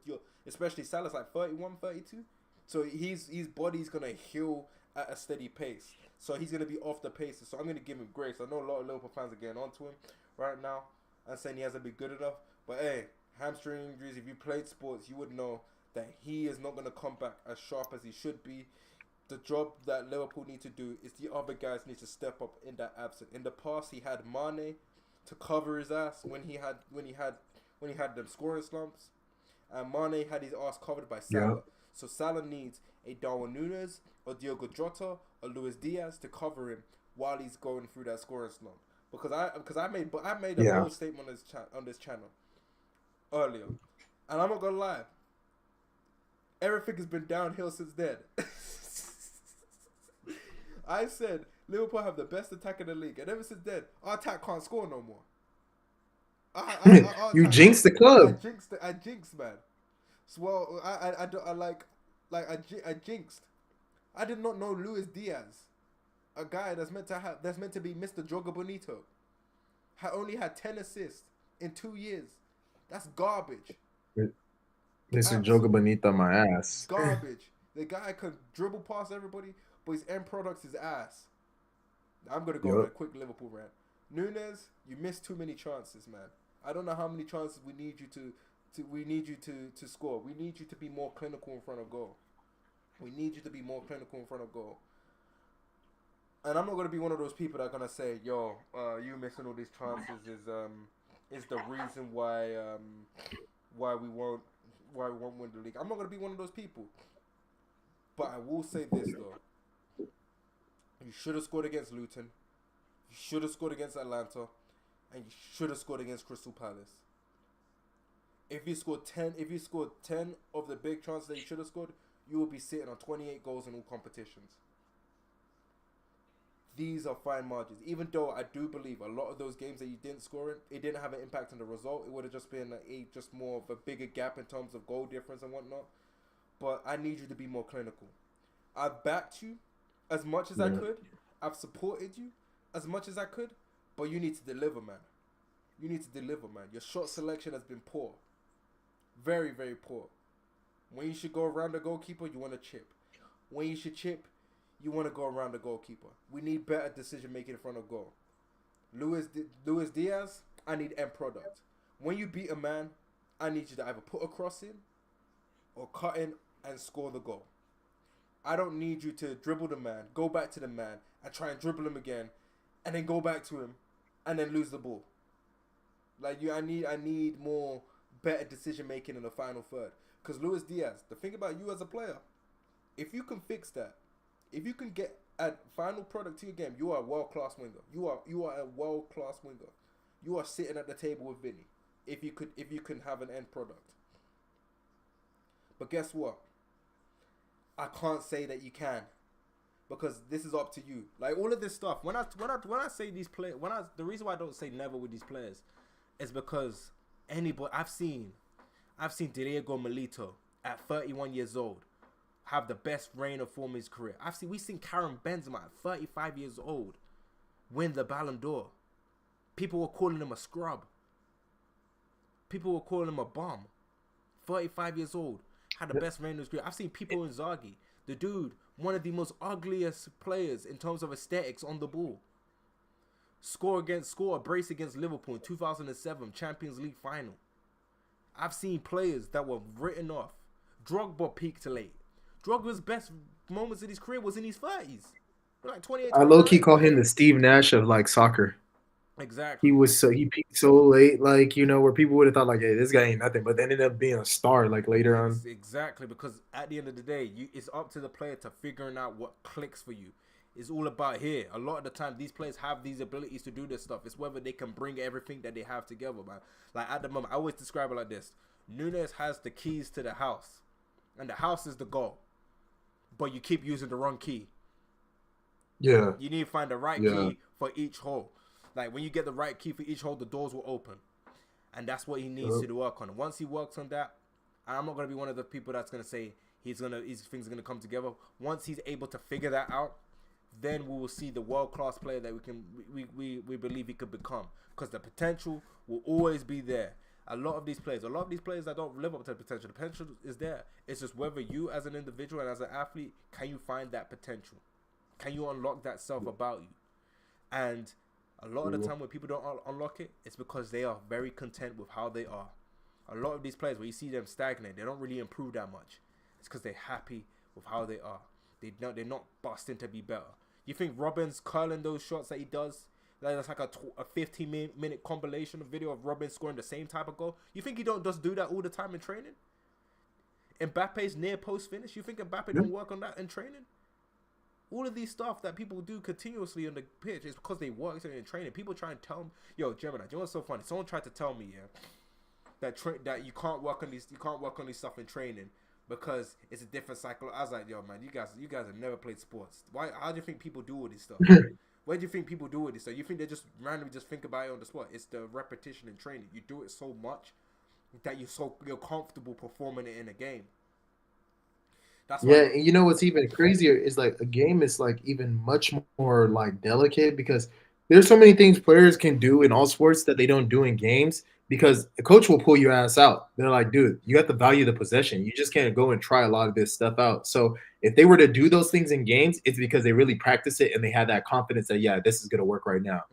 especially Salah's like 31, 32. So his body's gonna heal at a steady pace. So he's gonna be off the paces. So I'm gonna give him grace. I know a lot of Liverpool fans are getting onto him right now and saying he hasn't been good enough. But hey, hamstring injuries, if you played sports, you would know that he is not gonna come back as sharp as he should be. The job that Liverpool need to do is the other guys need to step up in that absence. In the past, he had Mane to cover his ass when he had them scoring slumps, and Mane had his ass covered by Salah. Yeah. So Salah needs a Darwin Núñez or Diogo Jota or Luis Diaz to cover him while he's going through that scoring slump. Because I made a Yeah. bold statement on this channel earlier, and I'm not gonna lie. Everything has been downhill since then. I said Liverpool have the best attack in the league, and ever since then, our attack can't score no more. You jinxed the club. I jinxed, man. So, well, I jinxed. I did not know Luis Diaz, a guy that's meant to be Mr. Joga Bonito, only had 10 assists in 2 years. That's garbage. Mr. Joga Bonito, my ass. Garbage. The guy could dribble past everybody, but his end product's his ass. I'm gonna go on a quick Liverpool rant. Núñez, you missed too many chances, man. I don't know how many chances we need you to score. We need you to be more clinical in front of goal. And I'm not gonna be one of those people that are gonna say, "Yo, you missing all these chances is the reason why we won't win the league." I'm not gonna be one of those people. But I will say this though: you should have scored against Luton, you should have scored against Atlanta, and you should have scored against Crystal Palace. If you scored 10 of the big chances that you should have scored, you will be sitting on 28 goals in all competitions. These are fine margins. Even though I do believe a lot of those games that you didn't score in, it didn't have an impact on the result. It would have just been just more of a bigger gap in terms of goal difference and whatnot. But I need you to be more clinical. I've backed you as much as I could. I've supported you as much as I could. But you need to deliver, man. Your shot selection has been poor. Very, very poor. When you should go around the goalkeeper, you want to chip. When you should chip, you want to go around the goalkeeper. We need better decision making in front of goal. Luis Diaz, I need end product. When you beat a man, I need you to either put a cross in or cut in and score the goal. I don't need you to dribble the man, go back to the man, and try and dribble him again, and then go back to him, and then lose the ball. I need more better decision making in the final third. Because Luis Diaz, the thing about you as a player, if you can fix that, if you can get a final product to your game, you are a world class winger. You are a world class winger. You are sitting at the table with Vinny. If you can have an end product. But guess what? I can't say that you can, because this is up to you. Like all of this stuff. When I say these players, the reason why I don't say never with these players is because I've seen Diego Milito at 31 years old have the best reign of form in his career. We've seen Karim Benzema at 35 years old win the Ballon d'Or. People were calling him a scrub. People were calling him a bum. 35 years old, had the best reign of his career. I've seen people Inzaghi, the dude, one of the most ugliest players in terms of aesthetics on the ball, score a brace against Liverpool in 2007 Champions League final. I've seen players that were written off. Drogba peaked late. Drogba's best moments in his career was in his 30s. Like 28. I low-key call him the Steve Nash of like soccer. Exactly. He peaked so late, like, where people would have thought like, hey, this guy ain't nothing, but then ended up being a star like later on. Exactly, because at the end of the day, it's up to the player to figuring out what clicks for you. It's all about here. A lot of the time, these players have these abilities to do this stuff. It's whether they can bring everything that they have together, man. Like at the moment, I always describe it like this: Núñez has the keys to the house, and the house is the goal, but you keep using the wrong key. Yeah. You need to find the right key for each hole. Like when you get the right key for each hole, the doors will open, and that's what he needs to work on. Once he works on that, and I'm not gonna be one of the people that's gonna say his things are gonna come together. Once he's able to figure that out, then we will see the world-class player that we believe he could become. Because the potential will always be there. A lot of these players that don't live up to the potential is there. It's just whether you as an individual and as an athlete, can you find that potential? Can you unlock that self about you? And a lot of the time when people don't unlock it, it's because they are very content with how they are. A lot of these players, where you see them stagnate, they don't really improve that much. It's because they're happy with how they are. They're not busting to be better. You think Robin's curling those shots that he does, that's like a 15-minute compilation of video of Robin scoring the same type of goal? You think he don't just do that all the time in training? Mbappe's near post finish. You think Mbappe don't work on that in training? All of these stuff that people do continuously on the pitch is because they work in training. People try and tell me, yo, Gemini, you know what's so funny? Someone tried to tell me, that you can't work on these stuff in training because it's a different cycle. I was like, yo, man, you guys have never played sports. Why? How do you think people do all this stuff? Where do you think people do all this stuff? You think they just randomly just think about it on the spot? It's the repetition in training. You do it so much that you're comfortable performing it in a game. That's why. And you know what's even crazier is like a game is like even much more like delicate because there's so many things players can do in all sports that they don't do in games because the coach will pull your ass out. They're like, dude, you have to value the possession. You just can't go and try a lot of this stuff out. So if they were to do those things in games, it's because they really practice it and they have that confidence that, yeah, this is going to work right now.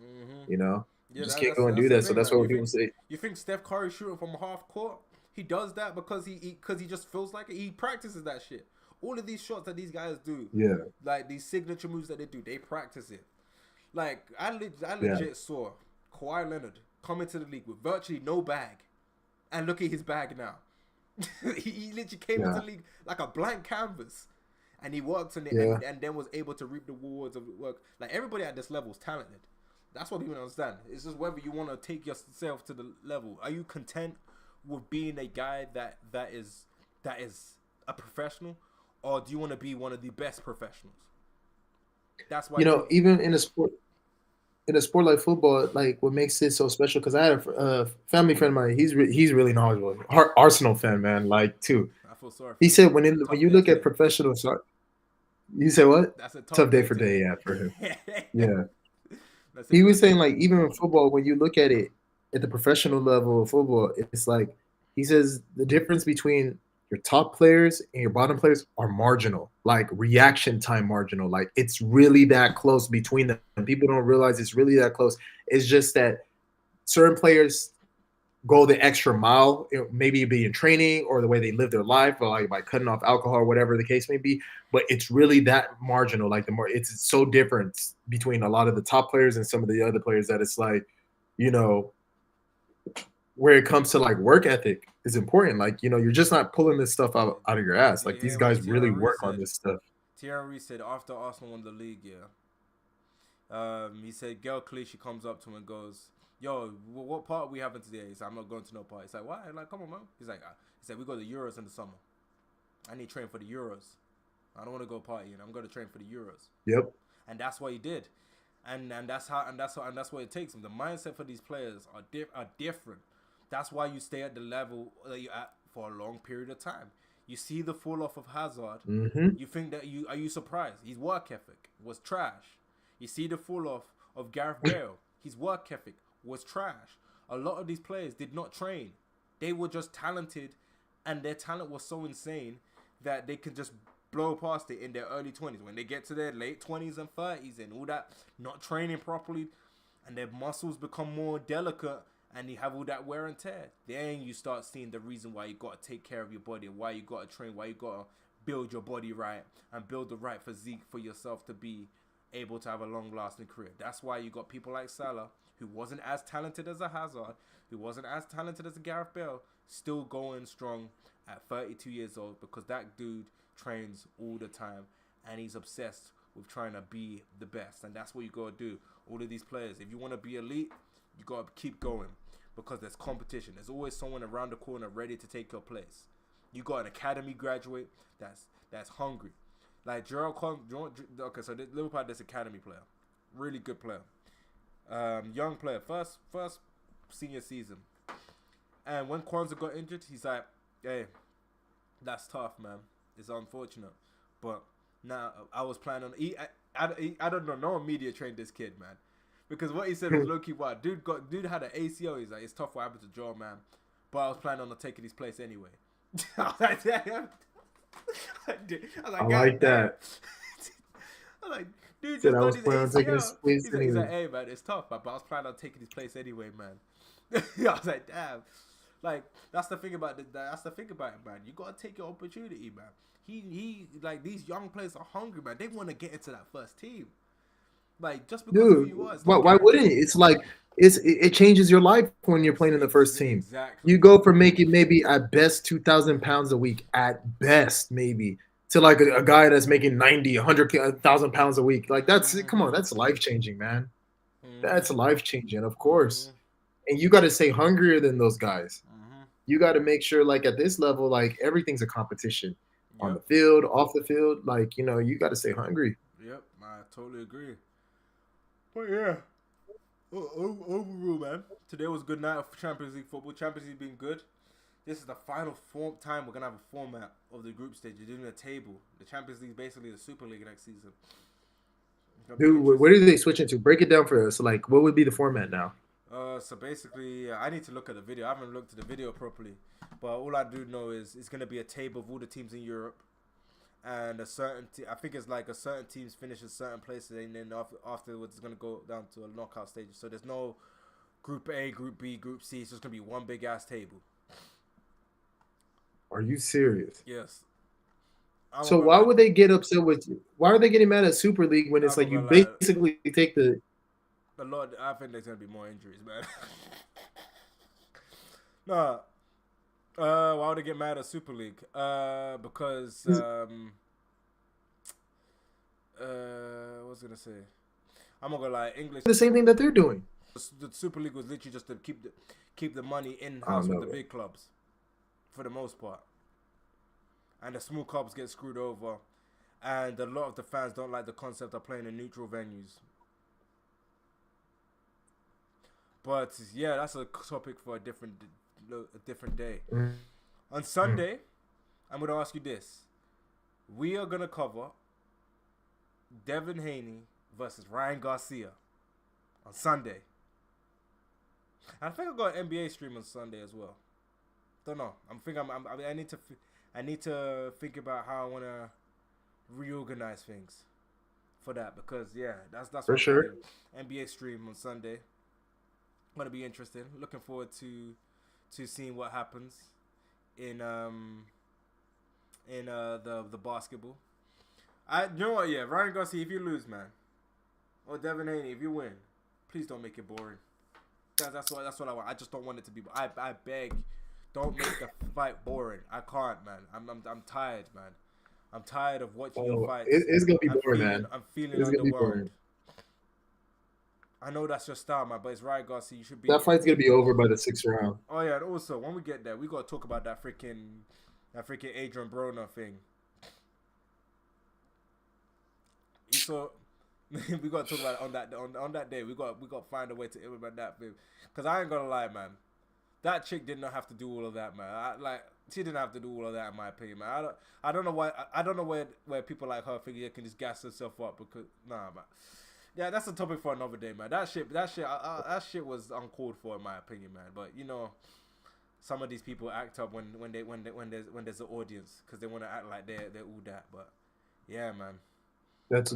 You know? You just can't go and do that. So that's what people say. You think Steph Curry shooting from half court, he does that because he just feels like it? He practices that shit. All of these shots that these guys do, like these signature moves that they do, they practice it. Like, I legit saw Kawhi Leonard come into the league with virtually no bag. And look at his bag now. he literally came into the league like a blank canvas. And he worked on it and then was able to reap the rewards of work. Like, everybody at this level is talented. That's what people don't understand. It's just whether you want to take yourself to the level. Are you content with being a guy that is a professional? Or do you want to be one of the best professionals? That's why even in a sport like football, like what makes it so special. Because I had a family friend of mine. He's really knowledgeable. Arsenal fan, man. Like too. I feel sorry. He said when you look at professional soccer, you say what? That's a tough day for day. Yeah, for him. Yeah. He was saying like even in football, when you look at it at the professional level of football, it's like he says the difference between your top players and your bottom players are marginal, like reaction time marginal. Like it's really that close between them. People don't realize it's really that close. It's just that certain players go the extra mile, maybe be in training or the way they live their life, or like by cutting off alcohol or whatever the case may be. But it's really that marginal. Like it's so different between a lot of the top players and some of the other players that it's like, where it comes to like work ethic is important. Like, you're just not pulling this stuff out of your ass. Like these guys really work on this stuff. Thierry said after Arsenal won the league, he said Gail Clichy comes up to him and goes, yo, what part are we having today? He said, I'm not going to no party. He's like, why? I'm like, come on, man. He said, we go to the Euros in the summer. I need to train for the Euros. I don't want to go partying. I'm going to train for the Euros. Yep. And that's what he did. And that's what it takes him. The mindset for these players are different. That's why you stay at the level that you're at for a long period of time. You see the fall off of Hazard. Mm-hmm. You think that are you surprised? His work ethic was trash. You see the fall off of Gareth Bale. His work ethic was trash. A lot of these players did not train. They were just talented, and their talent was so insane that they could just blow past it in their early 20s. When they get to their late 20s and 30s and all that, not training properly, and their muscles become more delicate, and you have all that wear and tear, then you start seeing the reason why you got to take care of your body, and why you got to train, why you got to build your body right and build the right physique for yourself to be able to have a long-lasting career. That's why you got people like Salah, who wasn't as talented as a Hazard, who wasn't as talented as a Gareth Bale, still going strong at 32 years old, because that dude trains all the time and he's obsessed with trying to be the best. And that's what you got to do. All of these players, if you want to be elite, you got to keep going, because there's competition. There's always someone around the corner ready to take your place. You got an academy graduate that's hungry. Like Gerald okay, so Liverpool had this academy player, really good player, young player, first senior season, and when Kwanzaa got injured, he's like, hey, that's tough, man. It's unfortunate, but now I was planning on. I don't know. No one media trained this kid, man, because what he said was low key wild. Dude had an ACL. He's like, it's tough what happened to Joe, man, but I was planning on taking his place anyway. I was like, damn. I like that. I'm like, dude, just was planning on taking his place he's anyway. like, hey, man, it's tough, but I was planning on taking his place anyway, man. I was like, damn. Like, that's the thing about it, man. You gotta take your opportunity, man. He like, these young players are hungry, man. They want to get into that first team. Like just because of who Dude, you are, it's not why wouldn't it? guaranteed. It's like it changes your life when you're playing in the first team. You Exactly. go from making maybe at best 2,000 pounds a week, at best maybe, to like a guy that's making 90, 100,000 pounds a week. Like that's come on, Mhm. that's life changing, man. That's Mhm. life changing, of course. Mhm. And you got to stay hungrier than those guys. Mhm. You got to make sure, like at this level, like everything's a competition on the Yep. field, off the field. Like you got to stay hungry. Yep. I totally agree. But yeah. Overall, man, today was a good night of Champions League football. Champions League been good. This is the final time we're gonna have a format of the group stage. You're doing a table. The Champions League is basically the Super League next season. It's gonna be Dude, where interesting. do they switch into? Break it down for us. Like, what would be the format now? So basically, I need to look at the video. I haven't looked at the video properly, but all I do know is it's gonna be a table of all the teams in Europe, and a certain I think it's like a certain teams finish in certain places, and then afterwards it's gonna go down to a knockout stage. So there's no Group A, Group B, Group C. It's just gonna be one big ass table. Are you serious? Yes. I'm not So gonna why lie. would they get upset with you? Why are they getting mad at Super League when it's I'm like not you gonna lie. basically take the I think there's gonna be more injuries, man. Nah. Why would they get mad at Super League? Because what was I gonna say? I'm not gonna lie. English. the same thing that they're doing? The Super League was literally just to keep the money in I don't house with know, the man. big clubs, for the most part, and the small clubs get screwed over, and a lot of the fans don't like the concept of playing in neutral venues. But yeah, that's a topic for a different day. On Mm. Sunday, I'm gonna ask you this: we are gonna cover Devin Haney versus Ryan Garcia on Sunday. I think I got an NBA stream on Sunday as well. Don't know. I need to think about how I wanna reorganize things for that, because yeah, that's what For I'm trying to sure. do. NBA stream on Sunday. Gonna be interesting. Looking forward to seeing what happens in the basketball. You know what? Yeah, Ryan Garcia, if you lose, man, or Devin Haney, if you win, please don't make it boring. That's what I want. I just don't want it to be. I beg, don't make the fight boring. I can't, man. I'm tired, man. I'm tired of watching your Oh, fights. it's gonna be boring, man. I'm feeling It's gonna be underwhelmed. boring. I know that's your style, man, but it's Ryan Garcia. You should That be. fight's gonna be over by the sixth round. Oh yeah, and also when we get there, we gotta talk about that freaking Adrian Broner thing. You saw, we gotta talk about it on that day. We got to find a way to implement that thing. Cause I ain't gonna lie, man. That chick did not have to do all of that, man. She didn't have to do all of that, in my opinion, man. I don't know why. I don't know where people like her think they can just gas herself up, because nah, man. Yeah, that's a topic for another day, man. That shit was uncalled for, in my opinion, man. But some of these people act up when there's an audience, because they want to act like they're all that. But yeah, man. That's